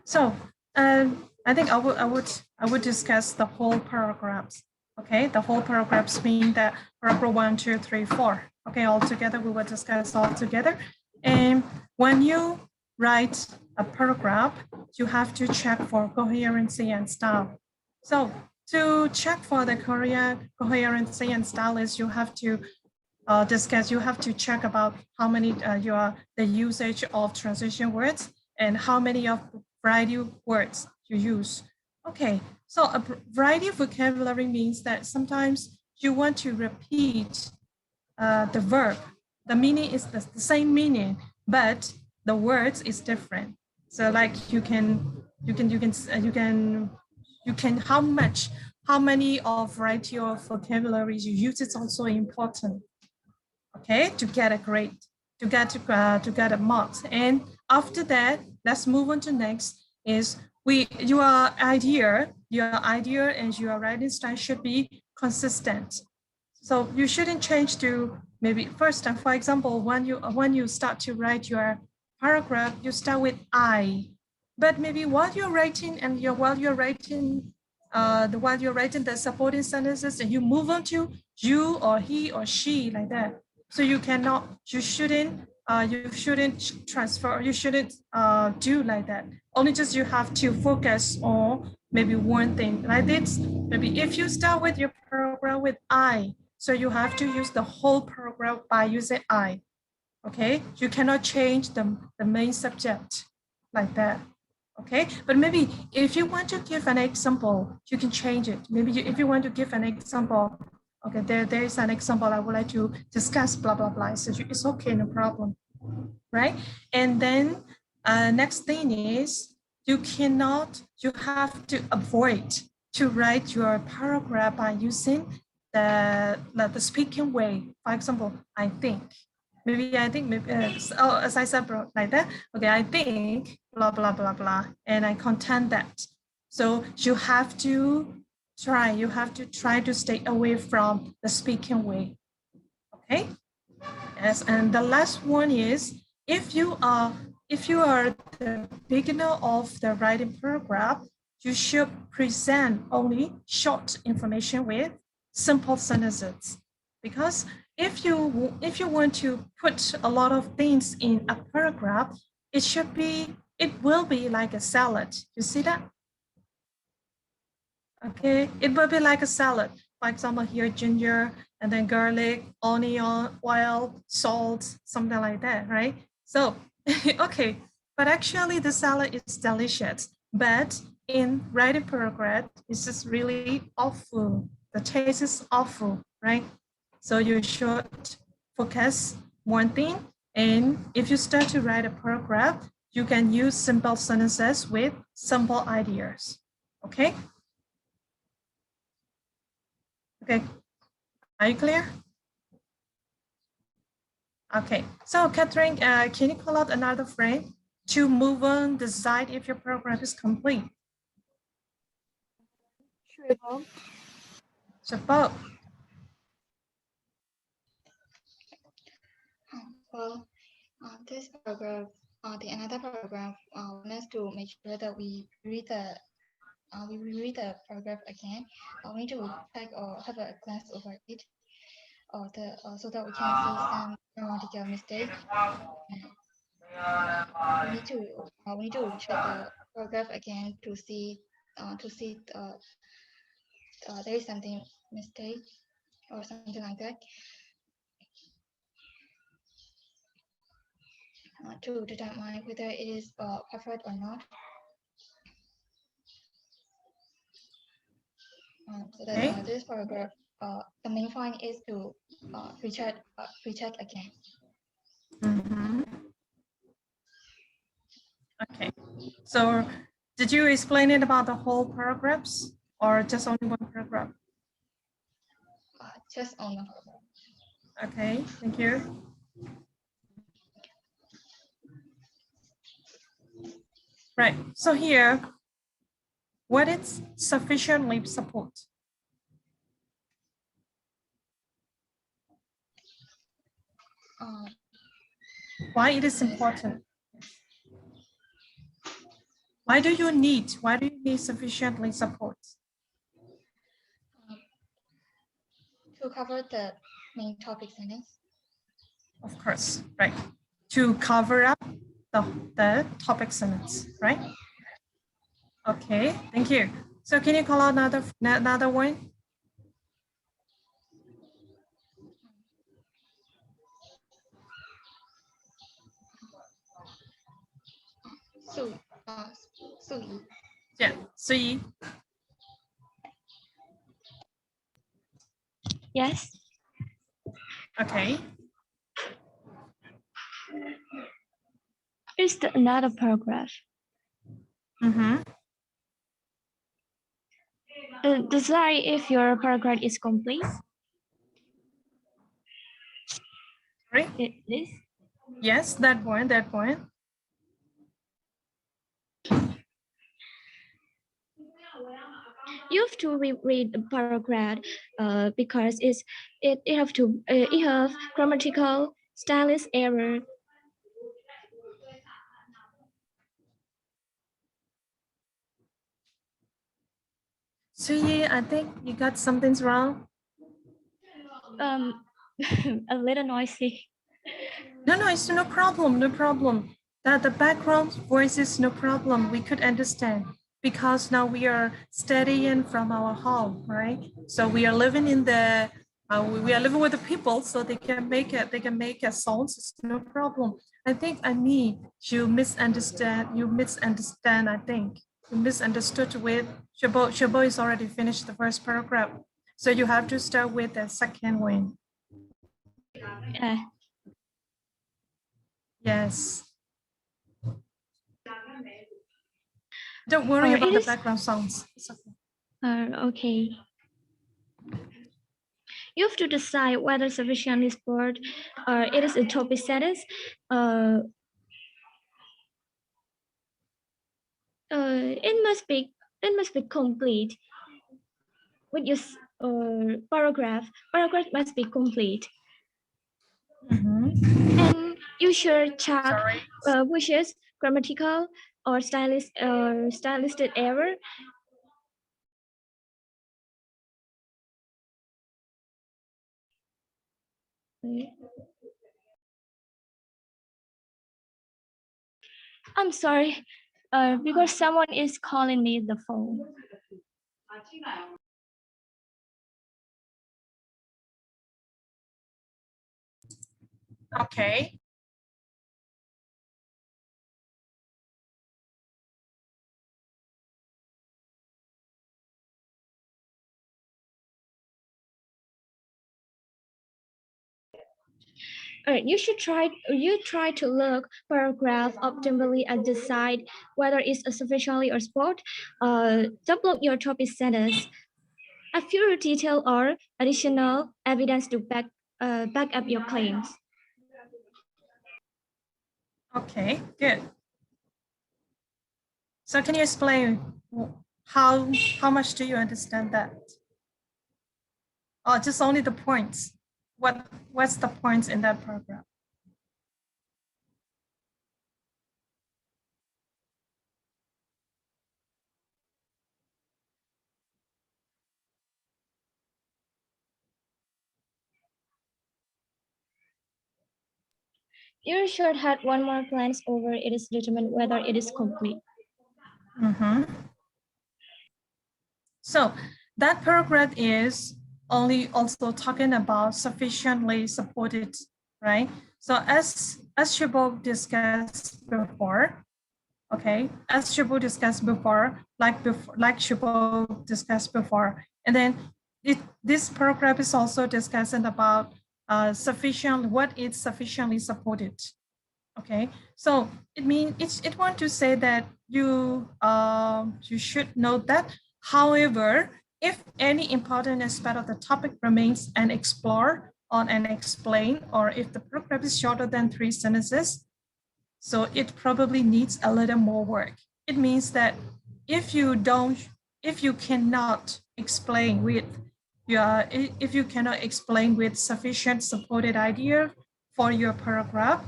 So I think I would discuss the whole paragraphs. Okay, the whole paragraphs mean that paragraph 1, 2, 3, 4. Okay, all together we will discuss all together. And when you write a paragraph, you have to check for coherency and style. So to check for the coherency and style is you have to discuss. You have to check about how many the usage of transition words and how many of variety of words you use. Okay, so a variety of vocabulary means that sometimes you want to repeat the verb. The meaning is the same meaning, but the words is different. So like you can how many of variety of vocabularies you use is also important. Okay, to get a grade, to get a marks. And after that, let's move on to next is your idea and your writing style should be consistent. So you shouldn't change to maybe first time. For example, when you start to write your paragraph, you start with I, but maybe while you're writing the supporting sentences, and you move on to you or he or she like that. So you shouldn't transfer, you shouldn't do like that. Only just you have to focus on maybe one thing like this. Maybe if you start with your paragraph with I, so you have to use the whole paragraph by using I. Okay, you cannot change the main subject like that. Okay, but maybe if you want to give an example, you can change it. Maybe if you want to give an example, okay, there is an example I would like to discuss, blah, blah, blah. So it's okay, no problem, right? And then next thing is you have to avoid to write your paragraph by using the speaking way. For example, I think. Maybe as I said, like that. Okay, I think blah blah blah blah, and I content that. So you have to try to stay away from the speaking way. Okay. Yes, and the last one is if you are the beginner of the writing paragraph, you should present only short information with simple sentences. Because if you want to put a lot of things in a paragraph, it will be like a salad. You see that? Okay, it will be like a salad. For example, here ginger and then garlic, onion, oil, salt, something like that, right? So, okay, but actually the salad is delicious, but in writing paragraph, it's just really awful. The taste is awful, right? So you should focus one thing. And if you start to write a paragraph, you can use simple sentences with simple ideas, okay? Okay, are you clear? Okay, so Catherine, can you call out another friend to move on, decide if your program is complete? Sure. Suppose. Well, this paragraph, another paragraph, want us to make sure that we read the paragraph again. We need to check or have a glance over it, so that we can see some grammatical mistakes. We need to check the paragraph again to see there is something mistake or something like that. To determine whether it is perfect or not. So that Okay. this paragraph, the main point is to recheck again. Mm-hmm. Okay, so did you explain it about the whole paragraphs or just only one paragraph? Just on the paragraph. Okay, thank you. Right, so here, what is sufficiently support? Why it is important? Why do you need sufficiently support? To cover the main topic sentence. Of course, right. To cover up the topic sentence, right? Okay, thank you. So can you call out another one? Yeah, Sui. Yes. Okay. Is another paragraph. Mm-hmm. Decide if your paragraph is complete. Sorry? This? Yes, that point. You have to reread the paragraph because it have grammatical stylist error. Sui, I think you got something's wrong. A little noisy. No, it's no problem. The background voice is no problem. We could understand because now we are studying from our home, right? So we are living in the we are living with the people, so they can make a sounds. It's no problem. I think you misunderstand. I think you misunderstood with Shabo is already finished the first paragraph, so you have to start with the second one. Yes. Don't worry about the background sounds. It's okay. Okay. You have to decide whether sufficiently support or it is a topic status. It must be complete. With your paragraph must be complete. Mm-hmm. And you should check which is grammatical or stylistic error. I'm sorry, because someone is calling me the phone. Okay. You try to look paragraph optimally and decide whether it's a sufficiently or sport. Develop your topic sentence. A few detail or additional evidence to back up your claims. Okay, good. So can you explain how much do you understand that? Or just only the points? What's the points in that paragraph? You should have one more glance over it is determined whether it is complete. So that paragraph is only also talking about sufficiently supported, right? So as Shubho discussed before, okay, as Shubho discussed before, like Shubho discussed before, and then this paragraph is also discussing about what is sufficiently supported. Okay, so it want to say that you should note that. However, if any important aspect of the topic remains unexplored or unexplained, or if the paragraph is shorter than 3 sentences, so it probably needs a little more work. It means that if you cannot explain with sufficient supported idea for your paragraph,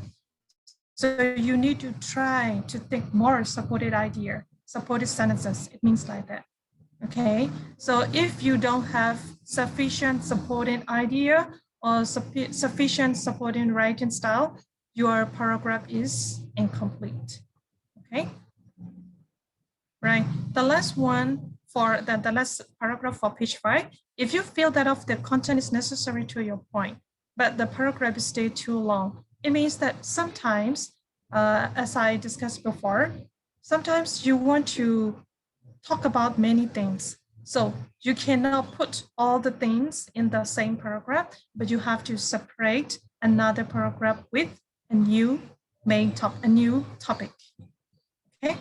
so you need to try to think more supported idea, supported sentences. It means like that. Okay, so if you don't have sufficient supporting idea or sufficient supporting writing style, your paragraph is incomplete. Okay, right. The last one for the last paragraph for page 5, if you feel that of the content is necessary to your point, but the paragraph stay too long, it means that sometimes, as I discussed before, sometimes you want to talk about many things. So you cannot put all the things in the same paragraph, but you have to separate another paragraph with a new topic. Okay,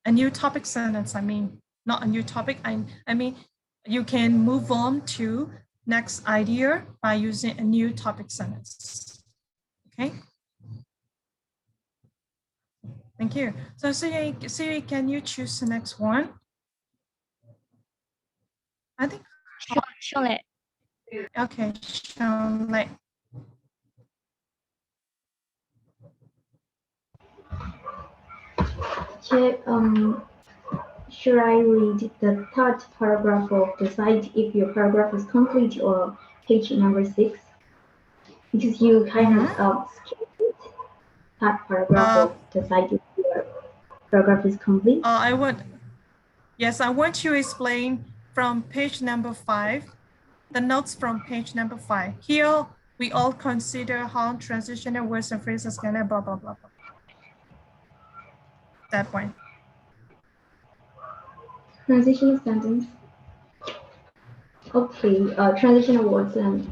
a new topic sentence. I mean, not a new topic. I mean, you can move on to next idea by using a new topic sentence. Okay. Thank you. So Siri, can you choose the next one? I think. Charlotte. Okay, Charlotte. Should I read the third paragraph of decide if your paragraph is complete or page number 6? Because you kind of skipped that paragraph of decide if your paragraph is complete. I want you to explain from page number 5, the notes from page number 5. Here, we all consider how transitional words and phrases can blah, blah, blah, blah. That point. Transitional sentence. Okay, transitional words and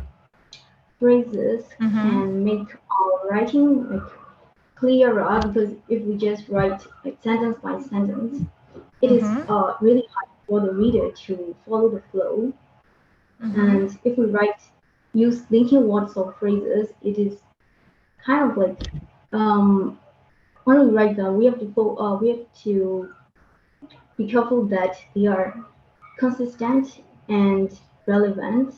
phrases can make our writing like clearer, because if we just write like sentence by sentence, it is really hard for the reader to follow the flow. And if we use linking words or phrases, it is kind of like when we write them, we have to be careful that they are consistent and relevant.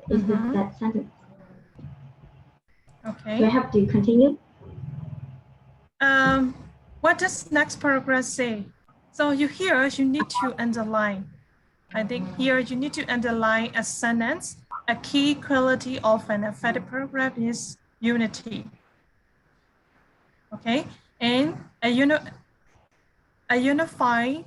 Is that sentence? Okay. Do I have to continue? What does next paragraph say? So you need to underline. I think here you need to underline a sentence. A key quality of an emphatic paragraph is unity. Okay, and a unified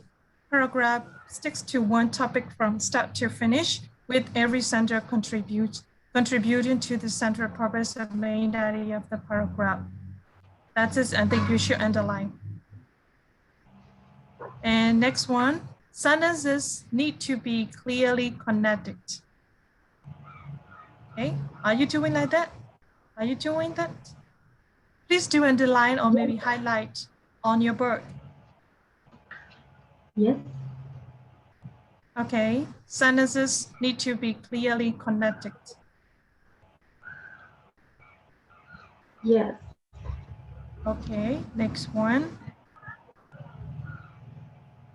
paragraph sticks to one topic from start to finish, with every sentence contributing to the central purpose of main idea of the paragraph. That's it. I think you should underline. And next one, sentences need to be clearly connected. Okay, are you doing like that? Are you doing that? Please do underline or maybe highlight on your board. Yes. Okay, sentences need to be clearly connected. Yes. Okay, next one.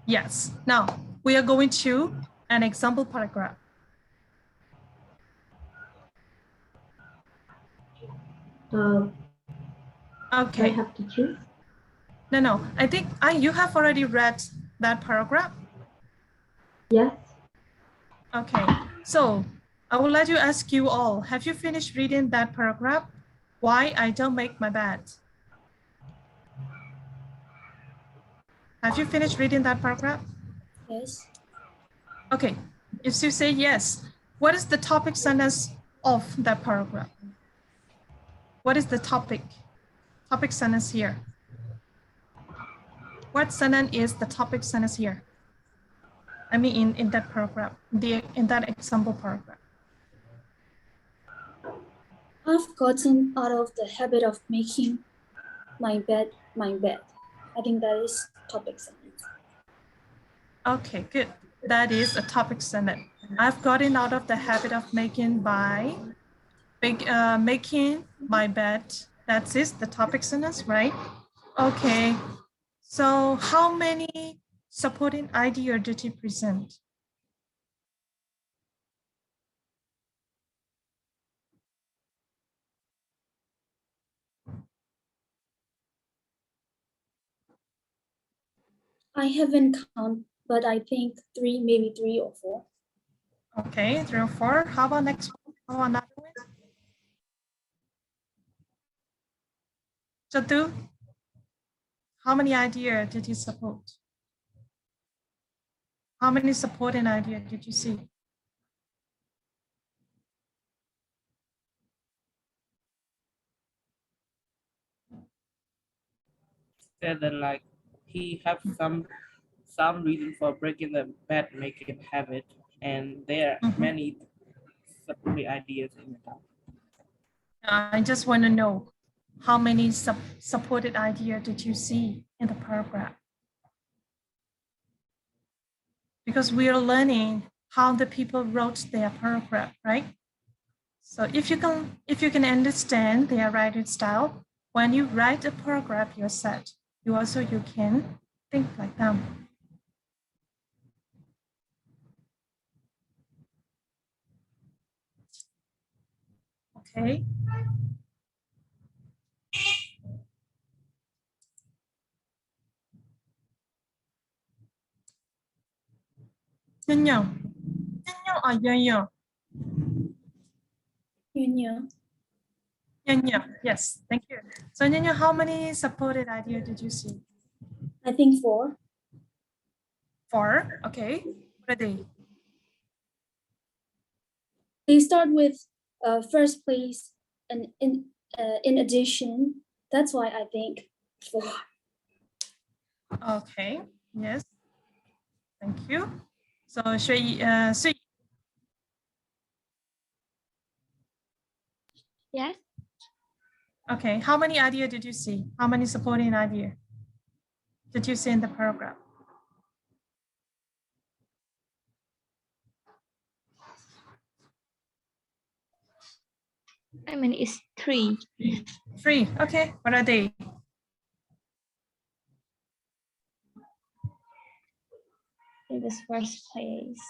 Yes, now we are going to an example paragraph. Okay. I have to choose. No, I think you have already read that paragraph. Yes. Okay, so I would like to ask you all, have you finished reading that paragraph? Why I don't make my bed? Have you finished reading that paragraph? Yes. Okay, if you say yes, what is the topic sentence of that paragraph? What is the topic sentence here? What sentence is the topic sentence here? I mean, in that paragraph, in that example paragraph. I've gotten out of the habit of making my bed. I think that is topic sentence. Okay, good. That is a topic sentence. I've gotten out of the habit of making my bed. That is the topic sentence, right? Okay. So how many supporting idea did you present? I haven't counted, but I think maybe three or four. Okay, 3 or 4. How about next one? How about another one? Jatu, how many ideas did you support? How many supporting ideas did you see? Said that like he have some reason for breaking the bad making habit, and there are many supporting ideas in that. I just want to know how many supported ideas did you see in the paragraph? Because we are learning how the people wrote their paragraph, right? So if you can understand their writing style, when you write a paragraph yourself, you can think like them. Okay. Nhân nhở? Nhân nhở or nhân nhở? Nhân nhở. Yes, thank you. So nhân nhở, how many supported ideas did you see? I think 4. 4, okay. What are they? They start with first place and in addition. That's why I think 4. Okay, yes. Thank you. So Sui. Yes. Okay, how many ideas did you see? How many supporting ideas did you see in the paragraph? I mean, it's 3. 3, okay. What are they? In this first place.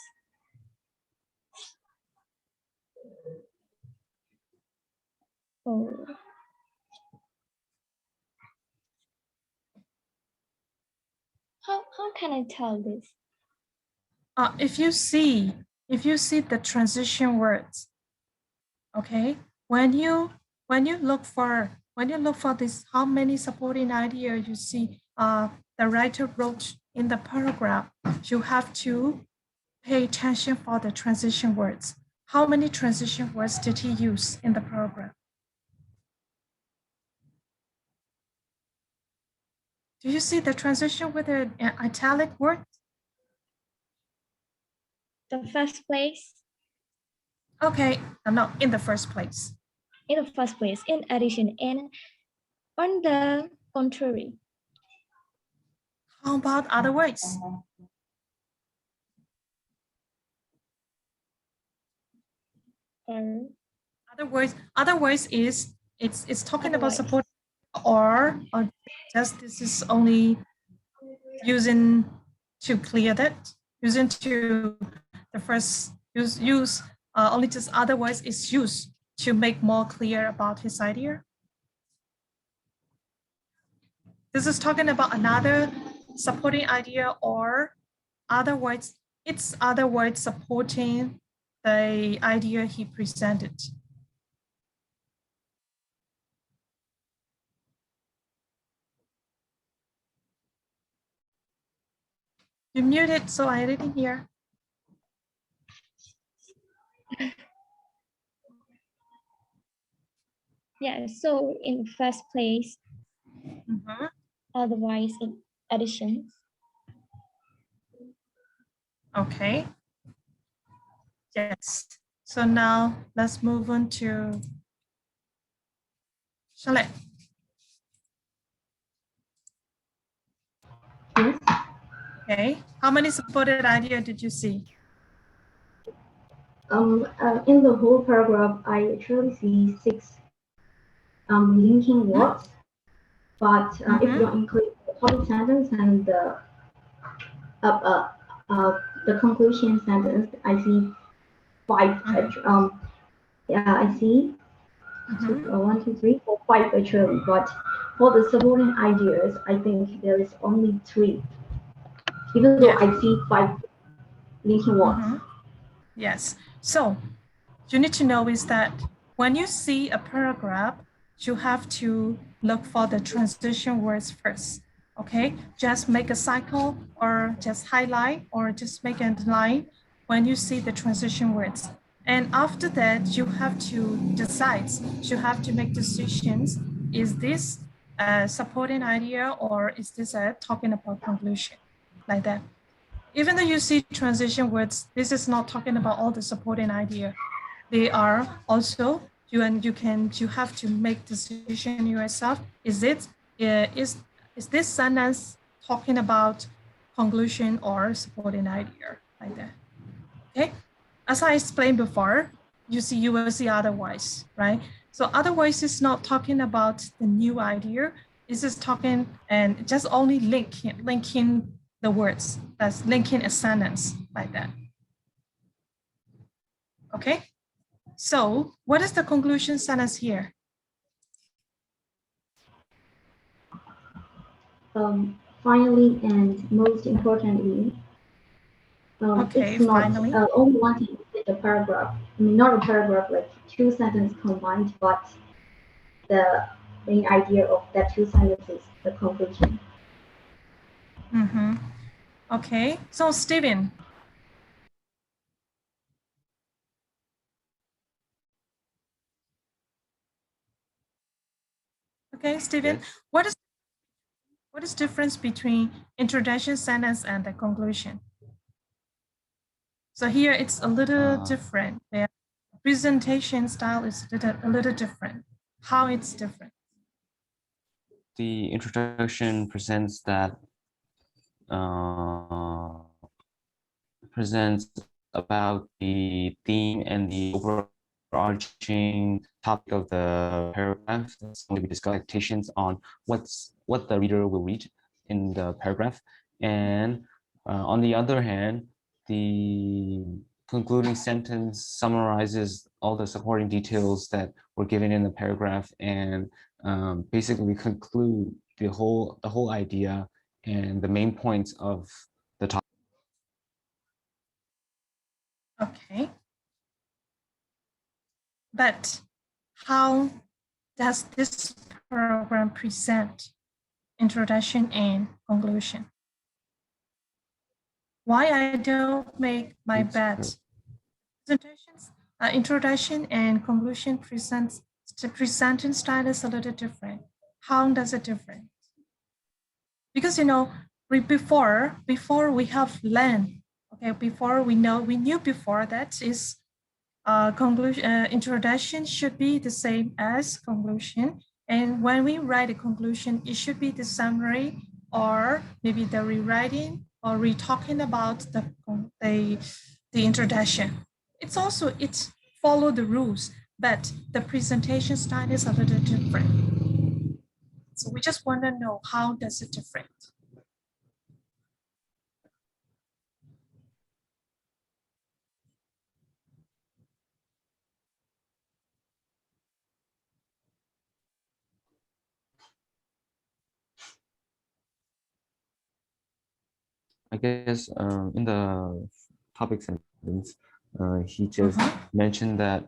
Oh. How can I tell this? If you see the transition words, okay, when you look for this, how many supporting idea you see the writer wrote in the paragraph, you have to pay attention for the transition words. How many transition words did he use in the paragraph? Do you see the transition with an italic word? The first place. Okay, no, in the first place. In the first place, in addition, and on the contrary. How about other ways? Other ways is it's talking about support or just this is only using to clear that, using to the first use only just otherwise is used to make more clear about his idea. This is talking about another supporting idea or otherwise it's otherwise supporting the idea he presented. You muted, so I didn't hear. Yeah, so in first place, otherwise in addition. Okay. Yes. So now let's move on to Charlotte. Yes. Okay. How many supported idea did you see? In the whole paragraph, I actually see 6 linking words, but if you include the topic sentence and the conclusion sentence, I see 5. Yeah, I see 1, 2, 3, 4, 5 actually, but for the supporting ideas, I think there is only 3, even though I see 5 linking words. Yes. So you need to know is that when you see a paragraph, you have to look for the transition words first. Okay, just make a cycle or just highlight or just make a line when you see the transition words. And after that, you have to decide, you have to make decisions. Is this a supporting idea or is this a talking about conclusion? Like that. Even though you see transition words, this is not talking about all the supporting idea. They are also you have to make decision yourself. Is this sentence talking about conclusion or supporting idea like that? Okay, as I explained before, you will see otherwise, right? So otherwise is not talking about the new idea. This is talking and just only linking the words. That's linking a sentence like that. Okay. So what is the conclusion sentence here? Finally and most importantly, Okay, it's not finally. only one thing in the paragraph. I mean, not a paragraph, like 2 sentences combined, but the main idea of that 2 sentences, the conclusion. Okay, so Steven. Okay, Steven, Yes. what is difference between introduction sentence and the conclusion? So here it's a little different. The presentation style is a little different. How it's different? The introduction presents about the theme and the overarching topic of the paragraph. That's going to be discussed expectations on what the reader will read in the paragraph. And on the other hand, the concluding sentence summarizes all the supporting details that were given in the paragraph and basically conclude the whole idea and the main points of the topic. Okay. But how does this program present introduction and conclusion? Why I don't make my bed? Presentations, introduction and conclusion presenting style is a little different. How does it different? Because before we have learned, okay, before we knew before that is conclusion, introduction should be the same as conclusion. And when we write a conclusion, it should be the summary or maybe the rewriting or re-talking about the introduction. It's follow the rules, but the presentation style is a little different. So we just want to know how does it different? I guess in the topic sentence, he just mentioned that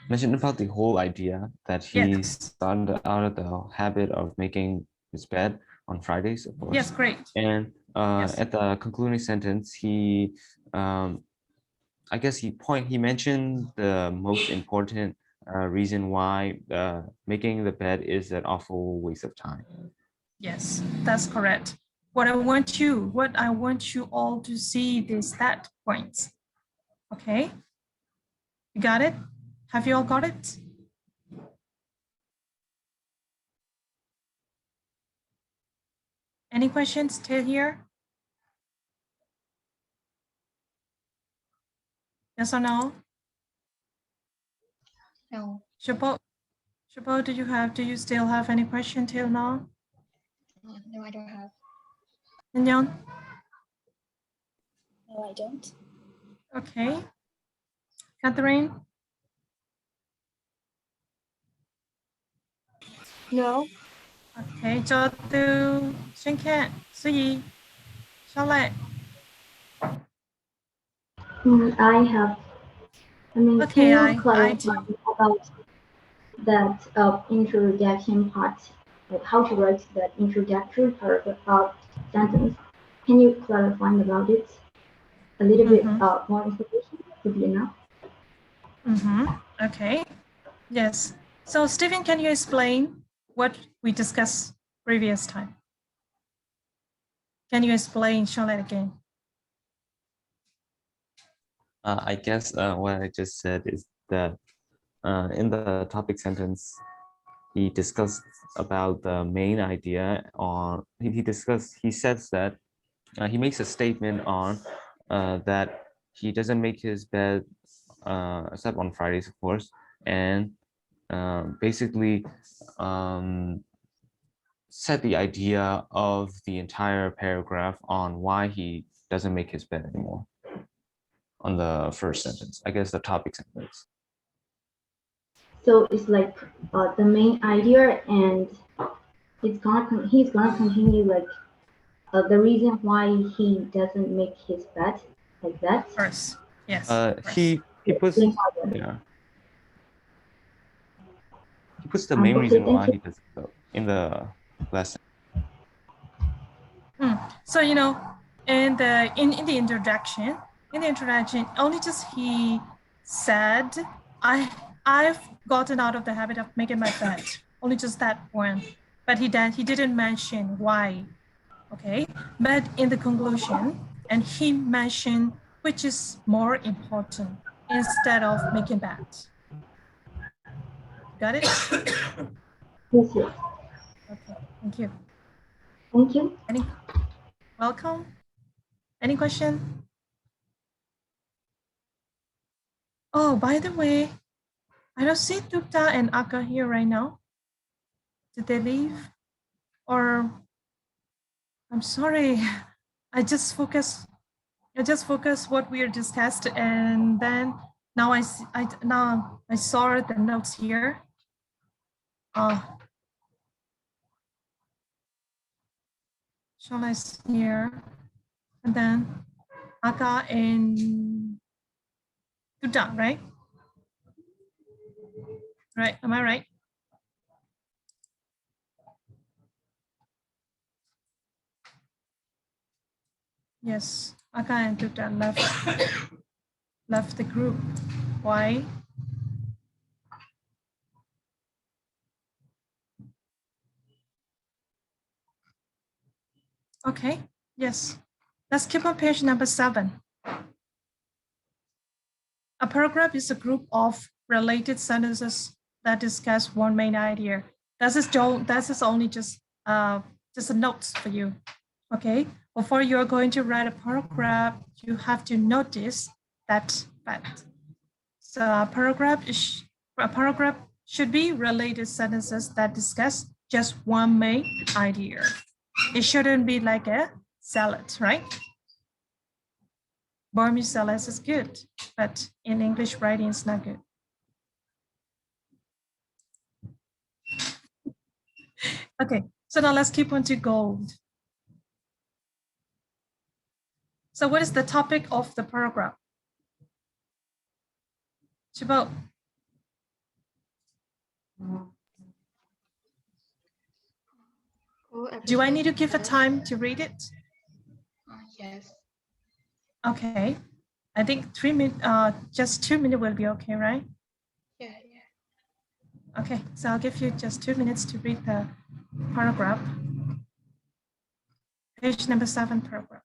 mentioned about the whole idea that he started out of the habit of making his bed on Fridays, of course. Yes, great. And at the concluding sentence, he I guess he mentioned the most important reason why making the bed is an awful waste of time. Yes, that's correct. What I want you all to see is that point. Okay, you got it? Have you all got it? Any questions still here? Yes or no? No. Shabo, do you still have any question till now? No, I don't have. Nyan? No, I don't. Okay. Catherine? No. Okay, cho Tư, Xuân Cat, Suyi, Charlotte. I have. Okay, can I you clarify do. about that introduction part, like how to write that introductory sentence? Can you clarify about it? A little bit more information would be enough. Okay. Yes. So Stephen, can you explain what we discussed previous time? Can you explain Charlotte again? I guess what I just said is that in the topic sentence, he discussed about the main idea on, he says that he makes a statement on that he doesn't make his bed except on Fridays, of course, and basically set the idea of the entire paragraph on why he doesn't make his bed anymore on the first sentence, I guess the topic sentence. So it's like the main idea, and he's gonna continue like the reason why he doesn't make his bed like that. First, yes. He puts he puts the main reason why he does it in the lesson. So in the introduction, only just he said, I've gotten out of the habit of making my bed. Only just that one. But he didn't mention why. Okay. But in the conclusion, and he mentioned which is more important instead of making bed. Got it? Yes, yes. Okay, thank you. Thank you. Welcome. Any question? Oh, by the way, I don't see Dupta and Akka here right now. Did they leave? Or I'm sorry, I just focus what we discussed, and then now I saw the notes here. Charlotte here, and then Aka and Tuta, right? Right, am I right? Yes, Aka and Tuta left the group. Why? Okay, yes. Let's keep on page number 7. A paragraph is a group of related sentences that discuss one main idea. That is only just a notes for you. Okay, before you're going to write a paragraph, you have to notice that fact. So a paragraph should be related sentences that discuss just one main idea. It shouldn't be like a salad, right? Burmese salad is good, but in English writing it's not good. Okay, so now let's keep on to gold. So what is the topic of the paragraph? Chabot. Do I need to give a time to read it? Yes. Okay, I think 3 minutes, just 2 minutes will be okay, right? Yeah. Okay, so I'll give you just 2 minutes to read the paragraph. Page number 7 paragraph.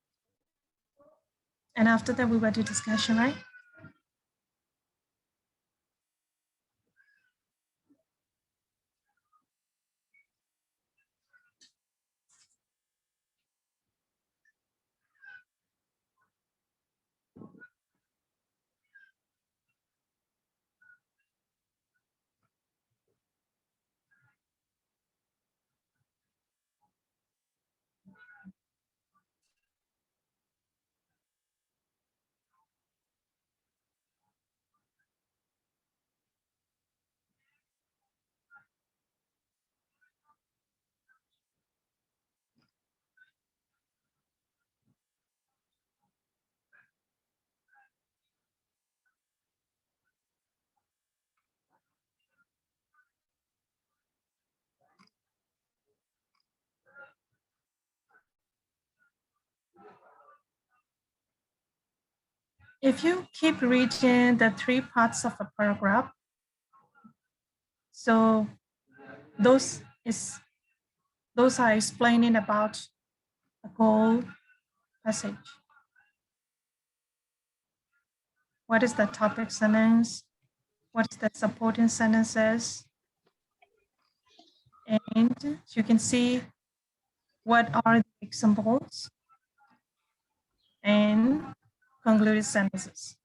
And after that, we will do discussion, right? If you keep reading the 3 parts of a paragraph, so those are explaining about the whole passage. What is the topic sentence? What is the supporting sentences? And you can see what are the examples and concluded sentences.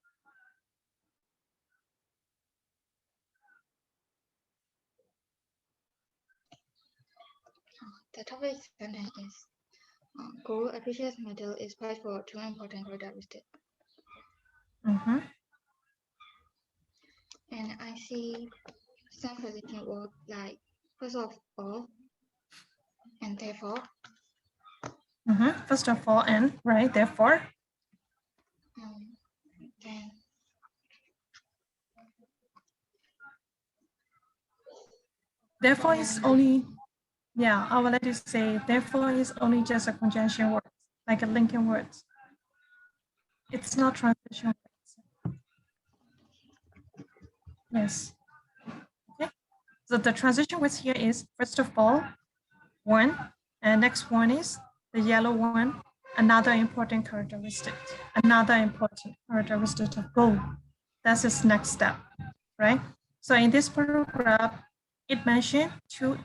The topic sentence is gold a precious metal is prized for 2 important characteristics. Mm-hmm. And I see some positive words like first of all and therefore. Mm-hmm. First of all, and right, therefore. Then therefore is only, yeah, I would like to say therefore is only just a conjunction word, like a linking word. It's not transition words. Yes. Okay. So the transition words here is first of all, one, and next one is the yellow one, another important characteristic of gold. That's its next step, right? So in this paragraph, it mentioned two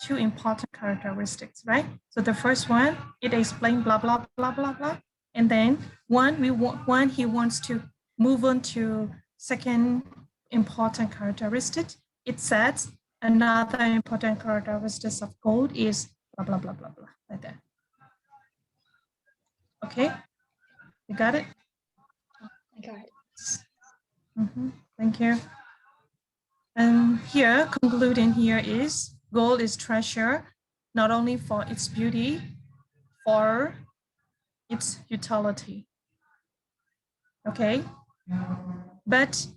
important characteristics, right? So the first one, it explained blah, blah, blah, blah, blah. And then one, he wants to move on to second important characteristic. It says another important characteristic of gold is blah, blah, blah, blah, blah, like that. Okay, you got it? I got it. Mm-hmm. Thank you. And here, concluding here is gold is treasure, not only for its beauty, or its utility. Okay, but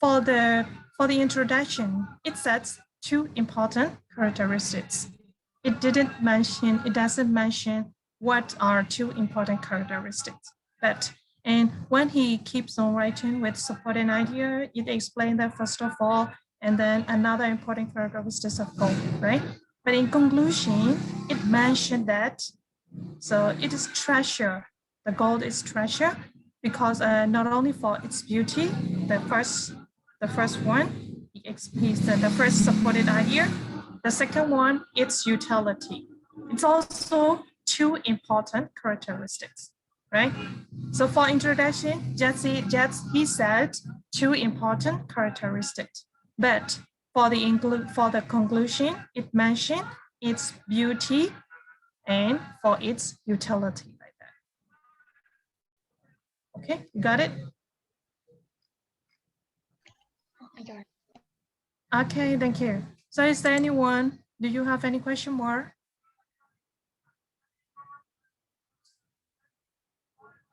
for the introduction, it sets two important characteristics. It doesn't mention what are two important characteristics, but and when he keeps on writing with supporting idea, it explains that first of all, and then another important characteristics of goal, right? But in conclusion, it mentioned that, so it is treasure. The gold is treasure because not only for its beauty, the first one, the first supported idea. The second one, its utility. It's also two important characteristics, right? So for introduction, he said two important characteristics, but for the conclusion, it mentioned its beauty and for its utility like that. Okay, you got it? I got it. Okay, thank you. So is there anyone, do you have any question more?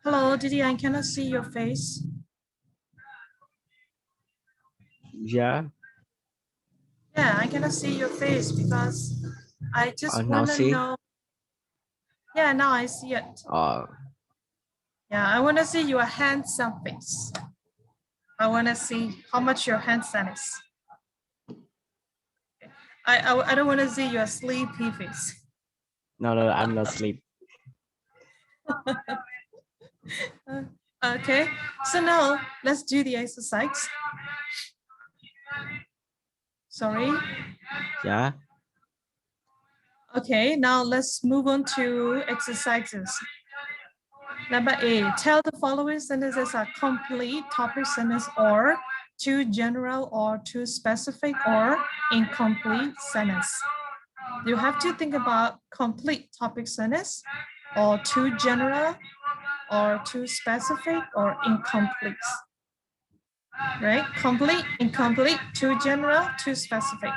Hello, Didi, I cannot see your face. Yeah. Yeah, I cannot see your face because I just Now want to see. know. Yeah, now I see it. Yeah, I want to see your handsome face. I want to see how much your handsome is. I don't want to see your sleepy face. No, I'm not asleep. Okay, so now let's do the exercise. Sorry. Yeah. Okay, now let's move on to exercises. Number 8, tell the following sentences are complete topic sentence or too general or too specific or incomplete sentence. You have to think about complete topic sentence or too general or too specific or incomplete. Right? Complete, incomplete, too general, too specific.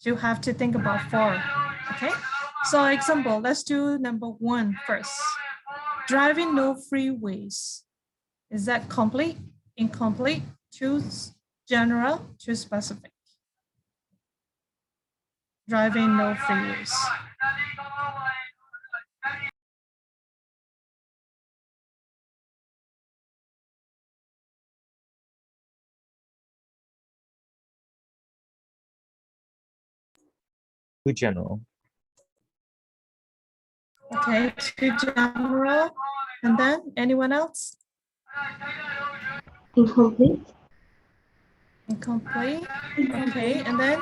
You have to think about 4. Okay? So example, let's do number 1 first. Driving no freeways. Is that complete, incomplete, too general, too specific? Driving no freeways. Too general. Okay, too general. And then anyone else? Incomplete. Incomplete. Okay, and then?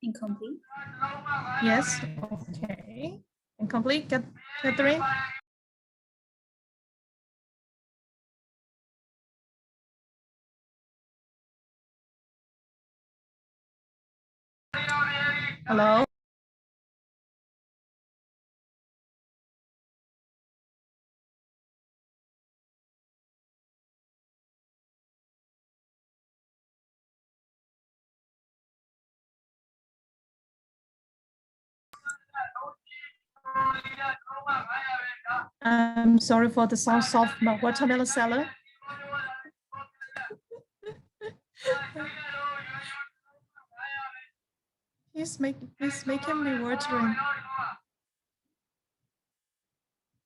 Incomplete. Yes, okay. Incomplete, Catherine? Hello? I'm sorry for the sound of my watermelon salad. He's making me watering.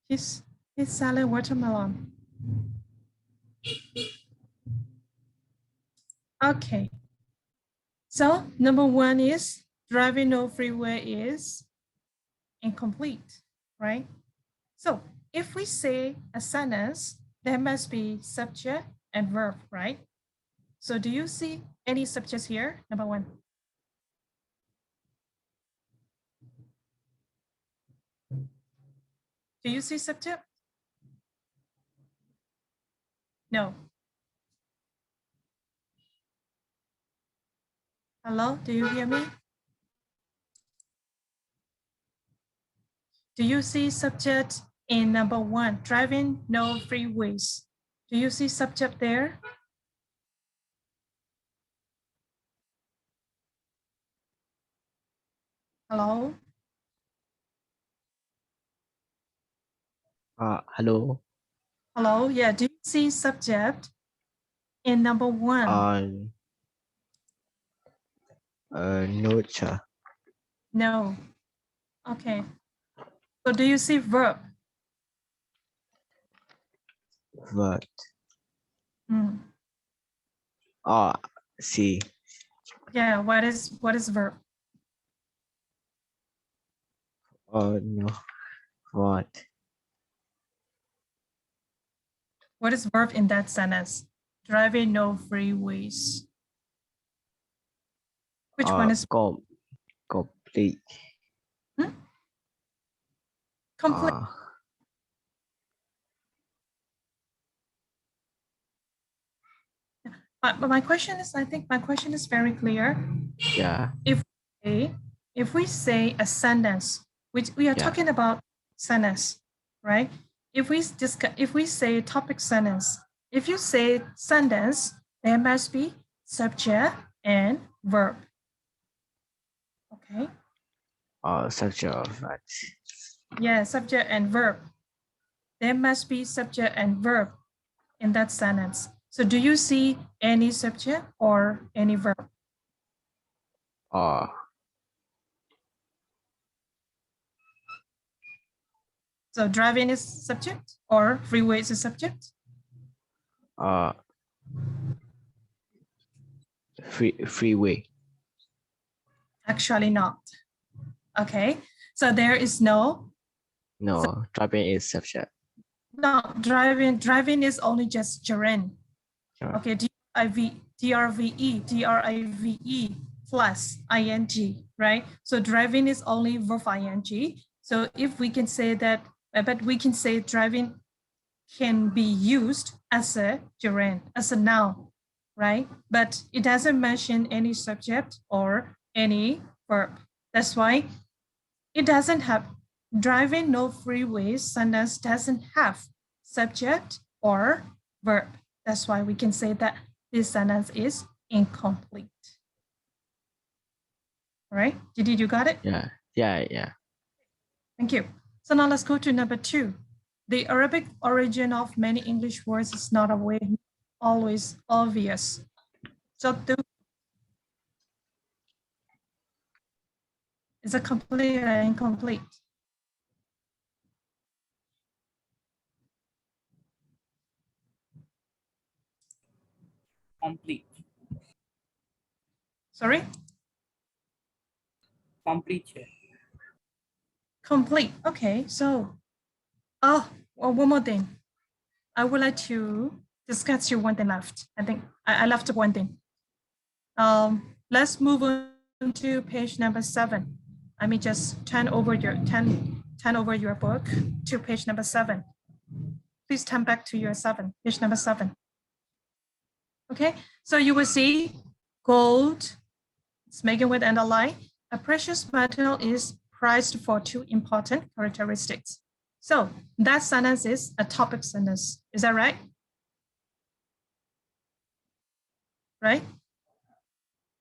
He's selling watermelon. Okay. So number 1 is driving no freeway is incomplete, right? So if we say a sentence, there must be subject and verb, right? So do you see any subjects here? Number 1. Do you see subject? No. Hello, do you hear me? Do you see subject in number 1, driving no freeways? Do you see subject there? Hello? Hello. Hello. Yeah. Do you see subject in number 1? No, sir. No. Okay. So do you see verb? What? Hmm. See. Yeah. What is verb? No. What? What is verb in that sentence? Driving no freeways. Which one is Complete. complete? But my question is, I think my question is very clear. Yeah. If we say a sentence, which we are talking about sentence, right? If we say topic sentence, if you say sentence, there must be subject and verb. Okay. Subject. Right. Yeah, subject and verb. There must be subject and verb in that sentence. So do you see any subject or any verb? So driving is subject or freeway is a subject? Freeway. Actually not. Okay, so there is no. Driving is subject. No, driving is only just gerund. Okay, drive plus ing, right? So driving is only verb ing. So if we can say that, but we can say driving can be used as a gerund, as a noun, right? But it doesn't mention any subject or any verb. That's why it doesn't have, driving no freeways sentence doesn't have subject or verb. That's why we can say that this sentence is incomplete. All right, Didi, you got it? Yeah. Thank you. So now let's go to number 2. The Arabic origin of many English words is not always obvious. So is it complete or incomplete? Complete. Sorry? Complete. Complete. Okay, so, well, one more thing. I would like to discuss you one thing left. I think I left one thing. Let's move on to page number 7. Let me just turn over your book to page number 7. Please turn back to your page number 7. Okay, so you will see gold, it's making with underline. A precious metal is prized for 2 important characteristics. So that sentence is a topic sentence. Is that right? Right?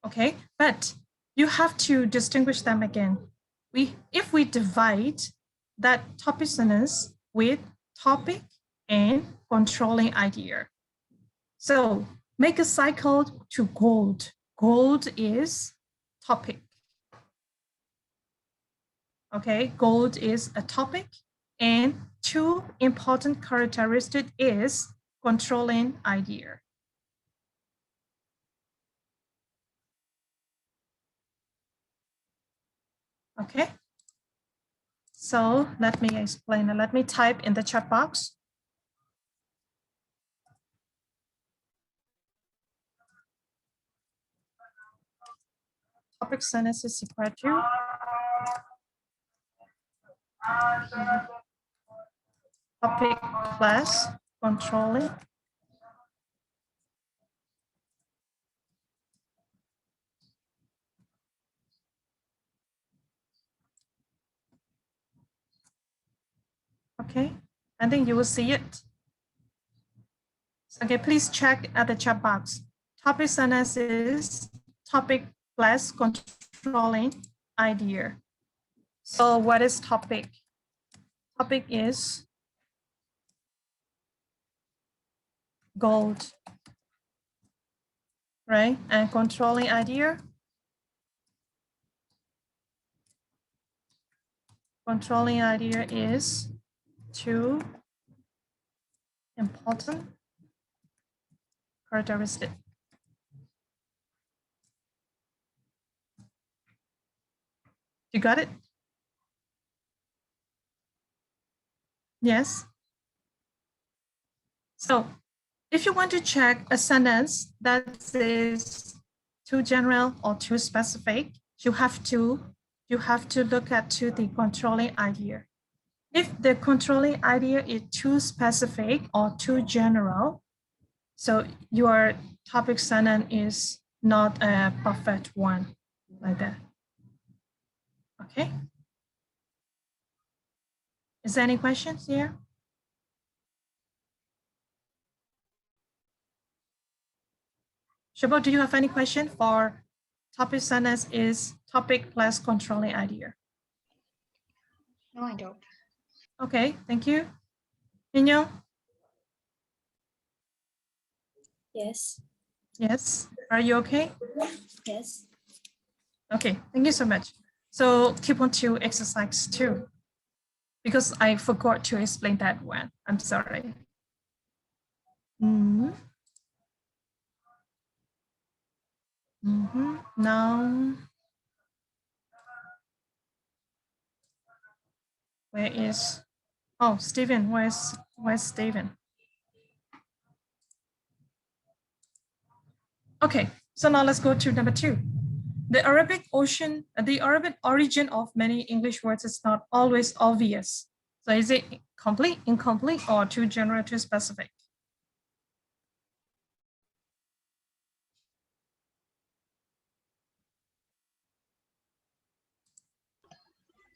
Okay, but you have to distinguish them again. If we divide that topic sentence with topic and controlling idea. So make a cycle to gold. Gold is topic. Okay, gold is a topic, and 2 important characteristic is controlling idea. Okay, so let me explain. Let me type in the chat box. Topic sentence is equal to topic plus controlling. Okay, I think you will see it. Okay, please check at the chat box. Topic sentence is topic plus controlling idea. So what is topic? Topic is gold, right? And controlling idea. Controlling idea is two important characteristic. You got it? Yes. So if you want to check a sentence that is too general or too specific, you have to look at to the controlling idea. If the controlling idea is too specific or too general, so your topic sentence is not a perfect one like that. Okay. Is there any questions here? Shabo, do you have any question for topic sentence is topic plus controlling idea? No, I don't. Okay, thank you. Inyo? Yes. Yes. Are you okay? Yes. Okay, thank you so much. So keep on to exercise 2, because I forgot to explain that one. I'm sorry. Now, where is, oh, Stephen, where's Stephen? Okay, so now let's go to number 2. The Arabic origin of many English words is not always obvious. So is it complete, incomplete, or too general, too specific?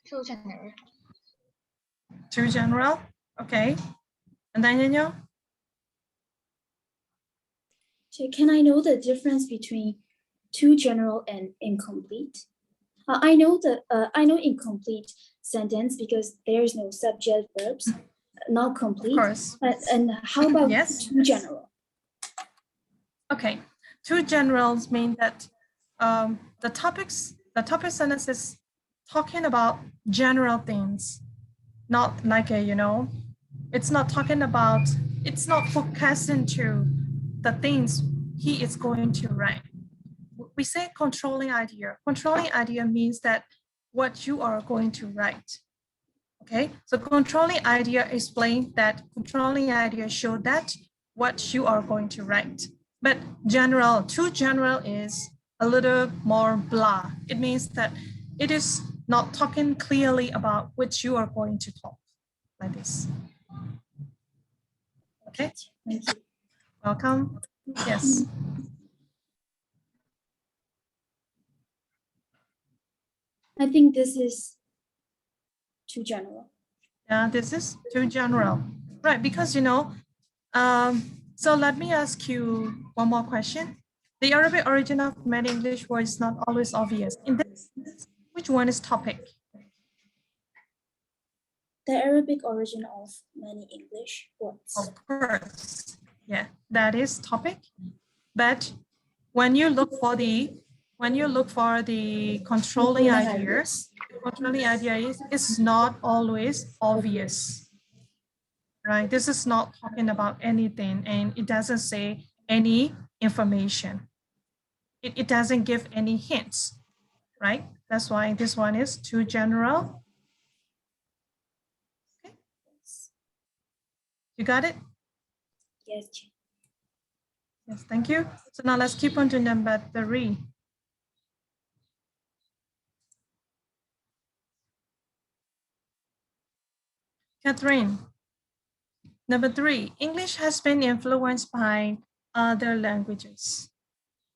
Too general. Too general, okay. And then Yanyo? So can I know the difference between too general and incomplete? I know incomplete sentence because there is no subject verbs, not complete. Of course. And how about Yes. too general? Okay, too generals mean that the topic sentence is talking about general things, not like a, it's not talking about, it's not focusing to the things he is going to write. We say controlling idea. Controlling idea means that what you are going to write. Okay, so controlling idea explain that controlling idea show that what you are going to write. But general, too general is a little more blah. It means that it is not talking clearly about what you are going to talk, like this. Okay, Thank you. welcome. Yes. I think this is too general. Yeah, this is too general, right? Because, so let me ask you one more question. The Arabic origin of many English words is not always obvious. In this, which one is topic? The Arabic origin of many English words. Of course, yeah, that is topic. But when you look for the controlling ideas, the controlling idea is not always obvious. Right? This is not talking about anything, and it doesn't say any information. It doesn't give any hints, right? That's why this one is too general. Okay. You got it? Yes. Yes, thank you. So now let's keep on to number 3. Catherine, number 3, English has been influenced by other languages.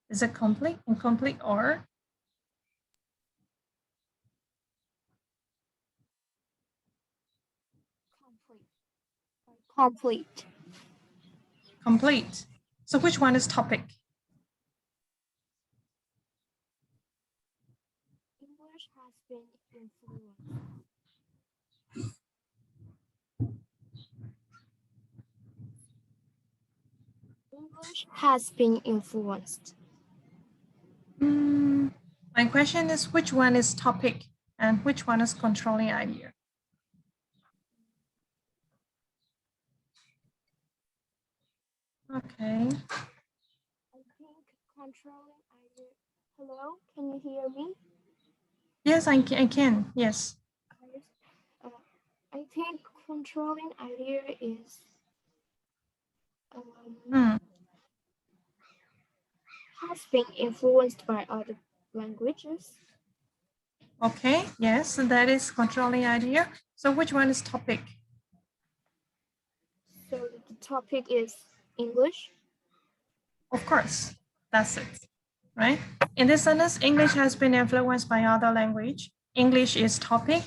Is it complete, incomplete, or? Complete. Complete. So which one is topic? English has been influenced. has been influenced. My question is, which one is topic and which one is controlling idea? Okay. I think controlling idea. Hello, can you hear me? Yes, I can. Yes. I think controlling idea is has been influenced by other languages. Okay, yes, that is controlling idea. So which one is topic? So the topic is English. Of course, that's it, right? In this sentence, English has been influenced by other language. English is topic,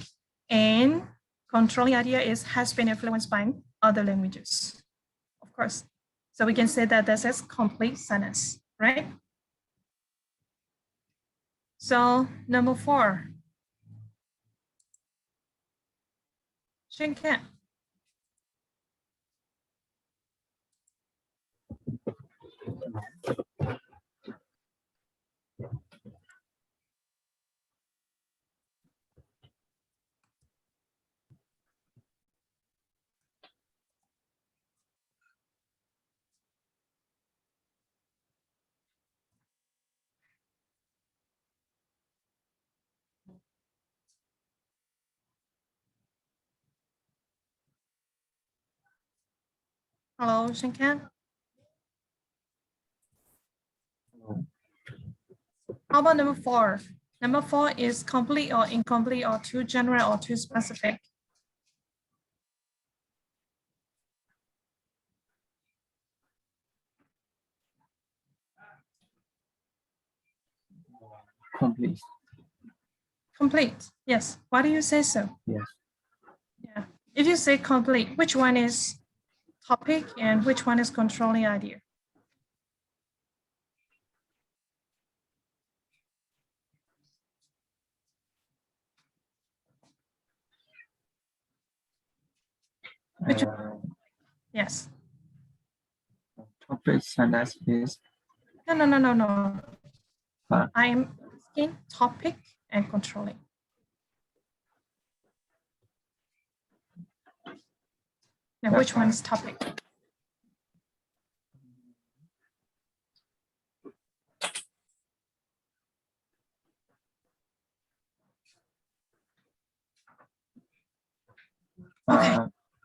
and controlling idea is has been influenced by other languages, of course. So we can say that this is complete sentence, right? So number 4. Shinkan. Hello, Shinkan. How about number 4? Number 4 is complete or incomplete or too general or too specific. Complete. Complete, yes. Why do you say so? Yes. Yeah. If you say complete, which one is topic and which one is controlling idea? Which yes. Topic sentence is. No. Huh? I'm asking topic and controlling. Now, which one is topic? Okay.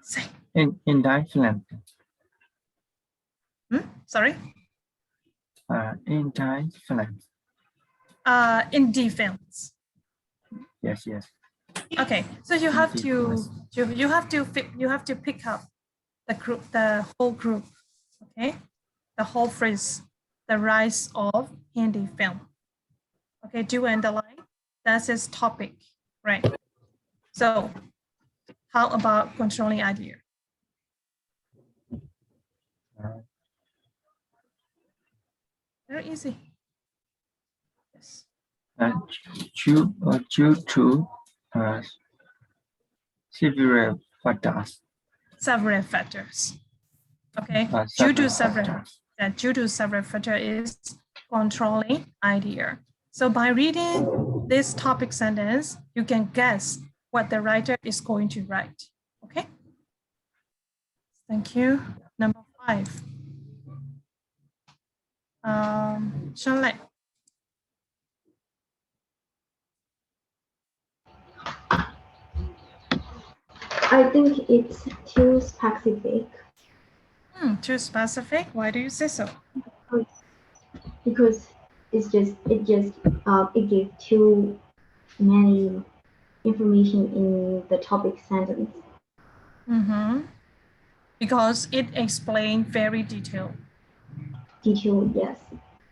Say. In Thailand. Sorry? In Thailand. In defense. Yes. Okay, so you have to pick up the group, the whole group, okay? The whole phrase, the rise of Hindi film. Okay, do underline. That's its topic, right? So how about controlling idea? Very easy. Yes. Due to several factors. Several factors. Okay. Due to several factors is controlling idea. So by reading this topic sentence, you can guess what the writer is going to write. Okay. Thank you. Number 5. Shanlai. I think it's too specific. Too specific? Why do you say so? Because it gives too many information in the topic sentence. Because it explains very detailed. Detailed, yes.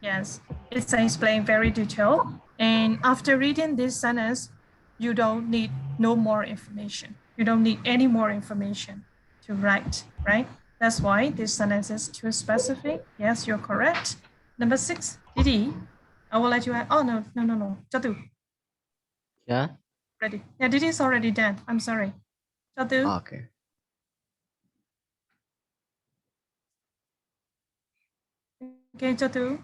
Yes, it's explained very detailed. And after reading this sentence, you don't need no more information. You don't need any more information to write, right? That's why this sentence is too specific. Yes, you're correct. Number 6, Didi, I will let you add. Oh, no. Jatu. Yeah. Ready. Yeah, Didi is already done. I'm sorry. Jatu. Okay. Okay, Jatu,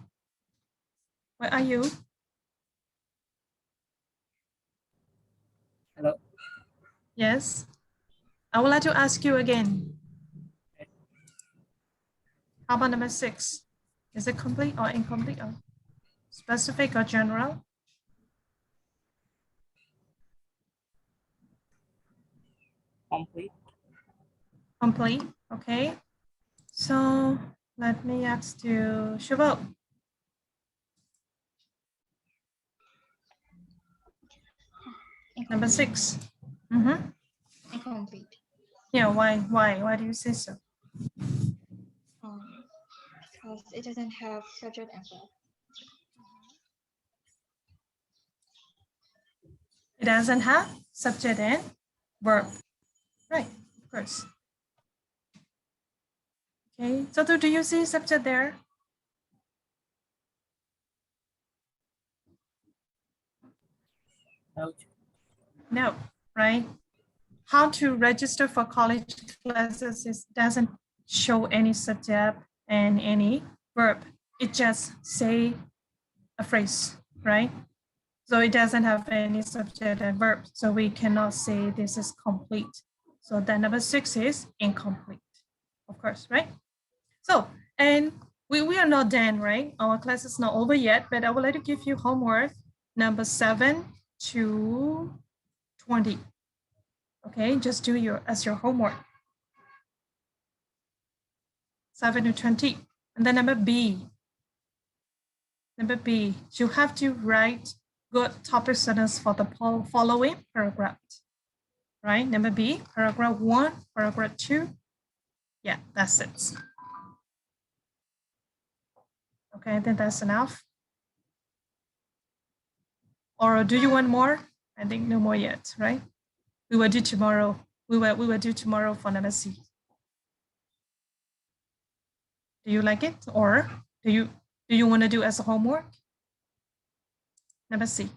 where are you? Hello. Yes. I would like to ask you again. How about number 6? Is it complete or incomplete or specific or general? Complete. Complete, okay. So let me ask you, Shubho. Number 6. Incomplete. Yeah, why do you say so? Because it doesn't have subject and verb. It doesn't have subject and verb. Right, of course. Okay, so do you see subject there? No. No, right? How to register for college classes is doesn't show any subject and any verb. It just say a phrase, right? So it doesn't have any subject and verb. So we cannot say this is complete. So then number 6 is incomplete, of course, right? So, and we are not done, right? Our class is not over yet, but I would like to give you homework number 7 to 20. Okay, just do as your homework. 7 to 20. And then number B. Number B, you have to write good topic sentence for the following paragraph. Right? Number B, paragraph 1, paragraph 2. Yeah, that's it. Okay, I think that's enough. Or do you want more? I think no more yet, right? We will do tomorrow. We will do tomorrow for number C. Do you like it, or do you want to do as a homework? Number C.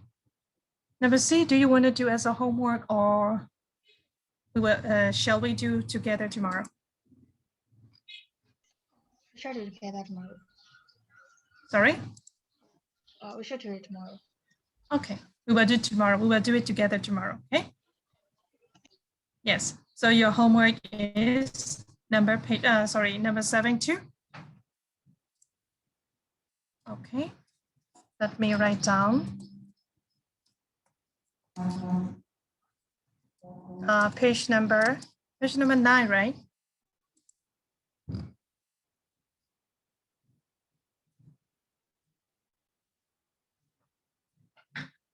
Number C, do you want to do as a homework, or we will, shall we do together tomorrow? We should do it together tomorrow. Sorry? We should do it tomorrow. Okay, we will do tomorrow. We will do it together tomorrow, okay? Yes, so your homework is number 7 too. Okay, let me write down. Page number 9, right?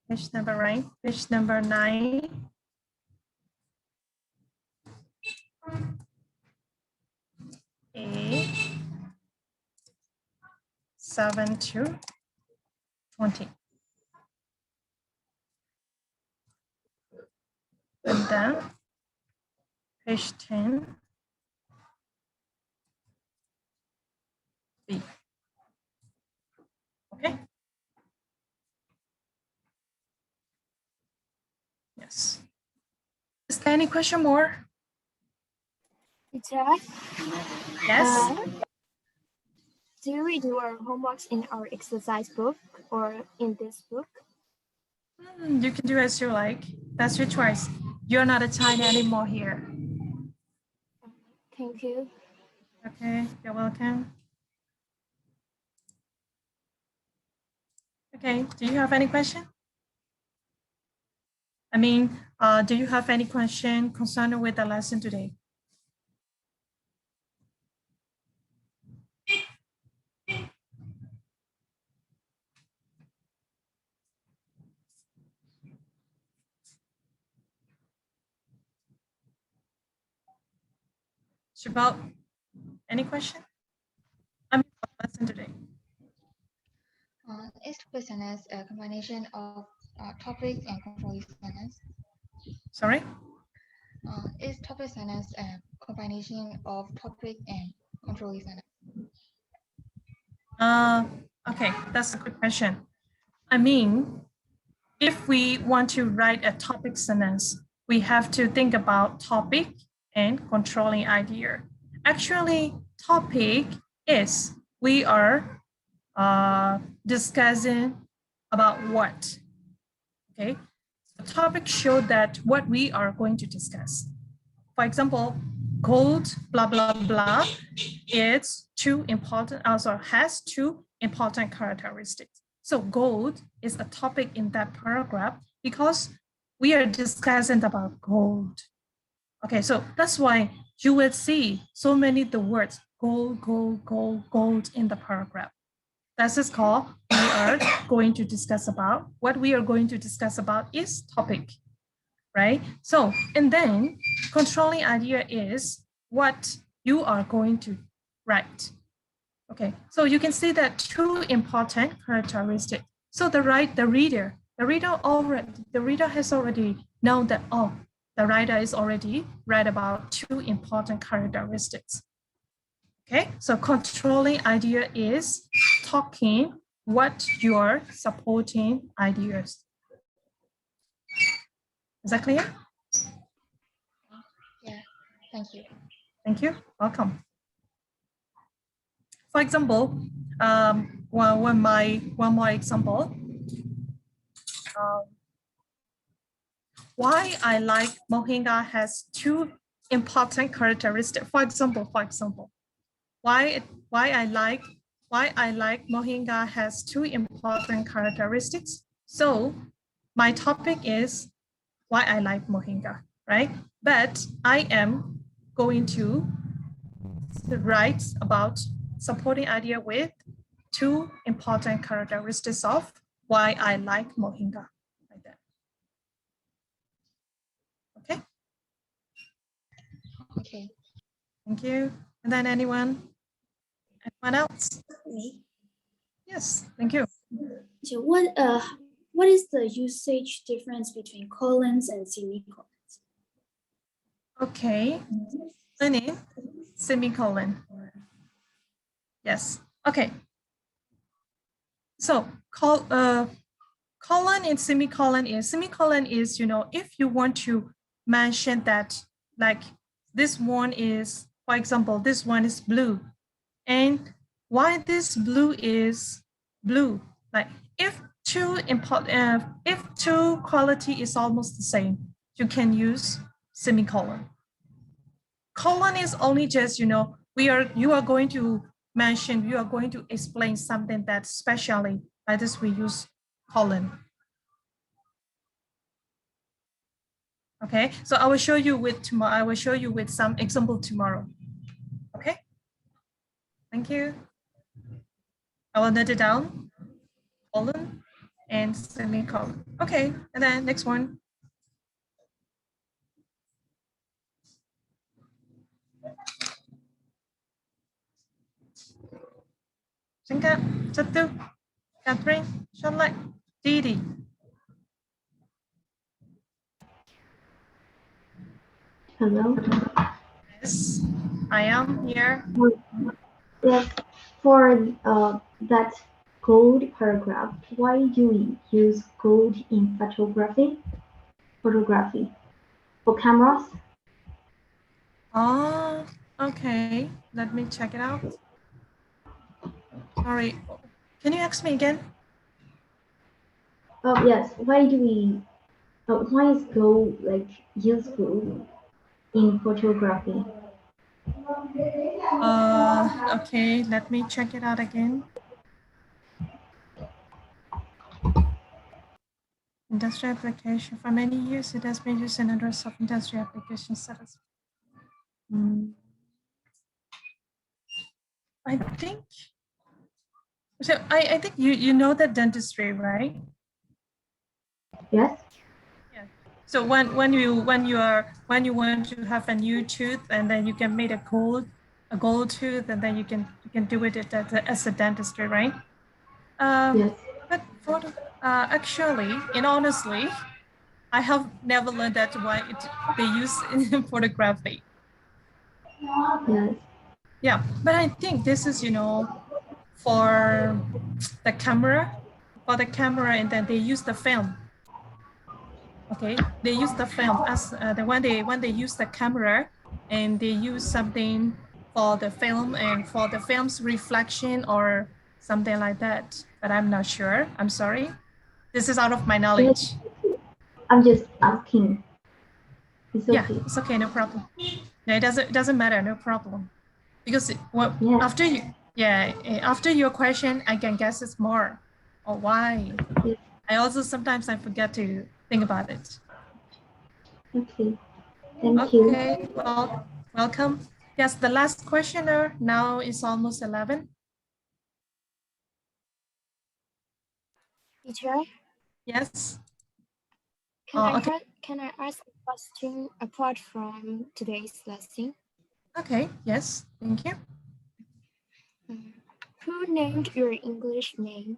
Page number 9. A 7 to 20. And then page 10. B. Okay. Yes. Is there any question more? Teacher, Yes. do we do our homeworks in our exercise book or in this book? You can do as you like. That's your choice. You're not a child anymore here. Thank you. Okay, you're welcome. Okay, do you have any question? I mean, do you have any question concerning with the lesson today? Shabbat, any question? I mean, lesson today. Is topic sentence a combination of topic and control sentence? Sorry? Is topic sentence a combination of topic and control sentence? Okay, that's a good question. I mean, if we want to write a topic sentence, we have to think about topic and controlling idea. Actually, topic is we are discussing about what. Okay, the topic showed that what we are going to discuss. For example, gold, blah, blah, blah, it's two important, also has two important characteristics. So gold is a topic in that paragraph because we are discussing about gold. Okay, so that's why you will see so many the words gold, gold, gold, gold in the paragraph. This is called we are going to discuss about. What we are going to discuss about is topic, right? So, and then controlling idea is what you are going to write. Okay, so you can see that two important characteristics. So the reader has already known that, oh, the writer is already right about two important characteristics. Okay, so controlling idea is talking what your supporting ideas. Is that clear? Yeah, thank you. Thank you, welcome. For example, one more example. Why I like Mohinga has two important characteristics. For example, why I like Mohinga has two important characteristics. So my topic is why I like Mohinga, right? But I am going to write about supporting idea with two important characteristics of why I like Mohinga, like that. Okay. Okay. Thank you. And then anyone else? Me. Yes, thank you. So what is the usage difference between colons and semicolons? Okay, Lenny, semicolon. Yes, okay. So colon and semicolon is, you know, if you want to mention that, like this one is, for example, this one is blue, and why this blue is blue, like if two quality is almost the same, you can use semicolon. Colon is only just, you know, you are going to mention, you are going to explain something that specially, by this we use colon. Okay, so I will show you with tomorrow. I will show you with some example tomorrow. Okay, thank you. I will note it down. Colon and semicolon. Okay, and then next one. Singkat, satu, Catherine, Charlotte, Didi. Hello. Yes, I am here. Yes, for that gold paragraph, why do we use gold in photography? For cameras? Oh, okay. Let me check it out. Sorry, can you ask me again? Oh yes. Why is gold like useful in photography? Okay, let me check it out again. Industrial application. For many years, it has been used in hundreds of industrial applications. I think, so I think you know that dentistry, right? Yes. Yeah. So when you want to have a new tooth, and then you can make a gold tooth, and then you can do it as a dentistry, right? Yes. But for actually, and honestly, I have never learned that why they use in photography. Yes. Yeah, but I think this is, you know, for the camera, and then they use the film. Okay, they use the film as when they use the camera, and they use something for the film and for the film's reflection or something like that, but I'm not sure. I'm sorry. This is out of my knowledge. I'm just asking. It's okay. Yeah, it's okay, no problem. No, it doesn't matter, no problem. Because after after your question, I can guess it's more. Or why? Yeah. I also sometimes I forget to think about it. Okay. Thank you. Okay, well, welcome. Yes, the last questioner now is almost 11. Teacher, Yes. can I ask a question apart from today's lesson? Okay, yes, thank you. Who named your English name?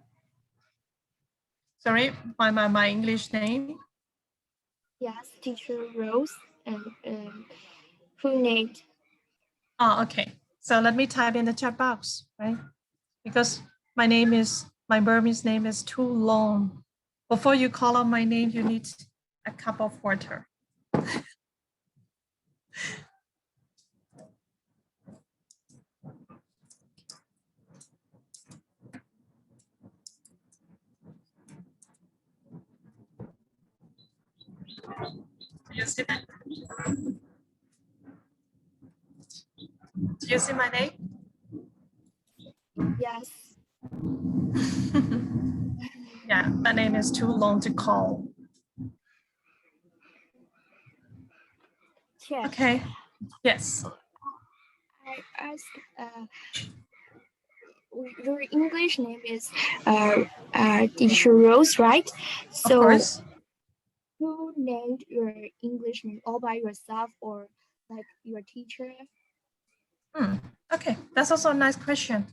Sorry, my English name? Yes, Teacher Rose. And who named? Oh, okay. So let me type in the chat box, right? Because my Burmese name is too long. Before you call out my name, you need a cup of water. Do you see that? Do you see my name? Yes. Yeah, my name is too long to call. Yeah. Okay. Yes. I asked, your English name is Teacher Rose, right? So, of course. who named your English name all by yourself or like your teacher? Okay, that's also a nice question.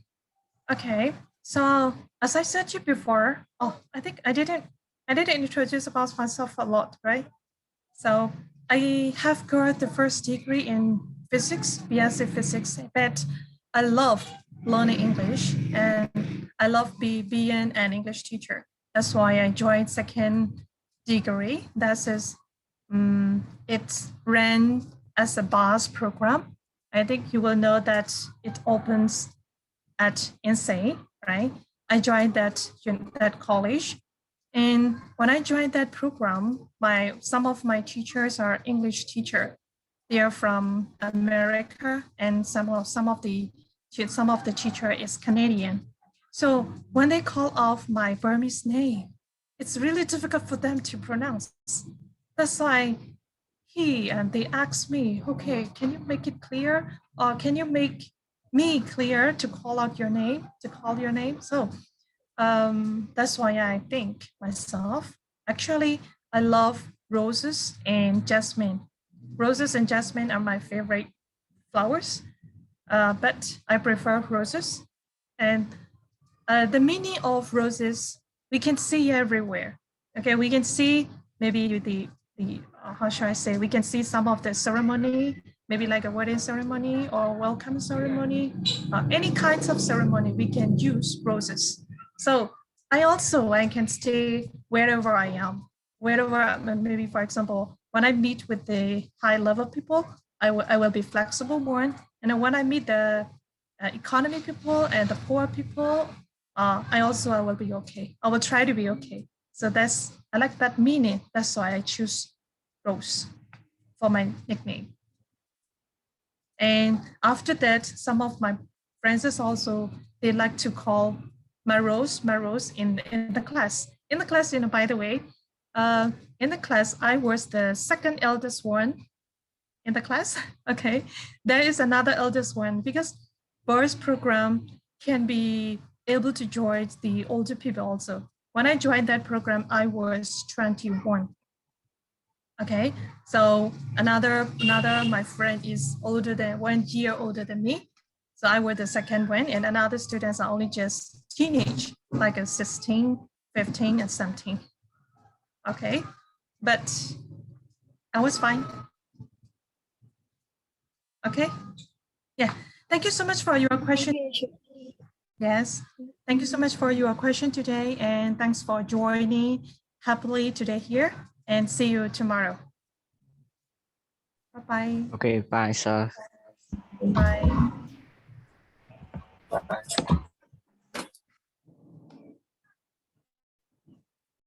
Okay, so as I said to you before, I think I didn't introduce about myself a lot, right? So I have got the first degree in physics, BSc physics, but I love learning English and I love being an English teacher. That's why I joined second degree. That is, it ran as a BAS program. I think you will know that it opens at INSEE, right? I joined that college. And when I joined that program, some of my teachers are English teacher. They are from America, and some of the teacher is Canadian. So when they call off my Burmese name, it's really difficult for them to pronounce. That's why they asked me, okay, can you make it clear? Or can you make me clear to call out your name, to call your name? So that's why I think myself, actually, I love roses and jasmine. Roses and jasmine are my favorite flowers, but I prefer roses. And the meaning of roses, we can see everywhere. Okay, we can see maybe the how should I say, we can see some of the ceremony, maybe like a wedding ceremony or welcome ceremony, any kinds of ceremony, we can use roses. So I can stay wherever I am, wherever, maybe for example, when I meet with the high level people, I will be flexible more. And then when I meet the economy people and the poor people, I will be okay. I will try to be okay. So I like that meaning. That's why I choose Rose for my nickname. And after that, some of my friends also, they like to call my Rose in the class. In the class, by the way, in the class, I was the second eldest one in the class. Okay, there is another eldest one because BARS program can be able to join the older people also. When I joined that program, I was 21. Okay, so another my friend is 1 year older than me. So I was the second one, and another students are only just teenage, like a 16, 15, and 17. Okay, but I was fine. Okay, yeah. Thank you so much for your question. Yes, thank you so much for your question today, and thanks for joining happily today here, and see you tomorrow. Bye-bye. Okay, bye, sir. Bye. Bye.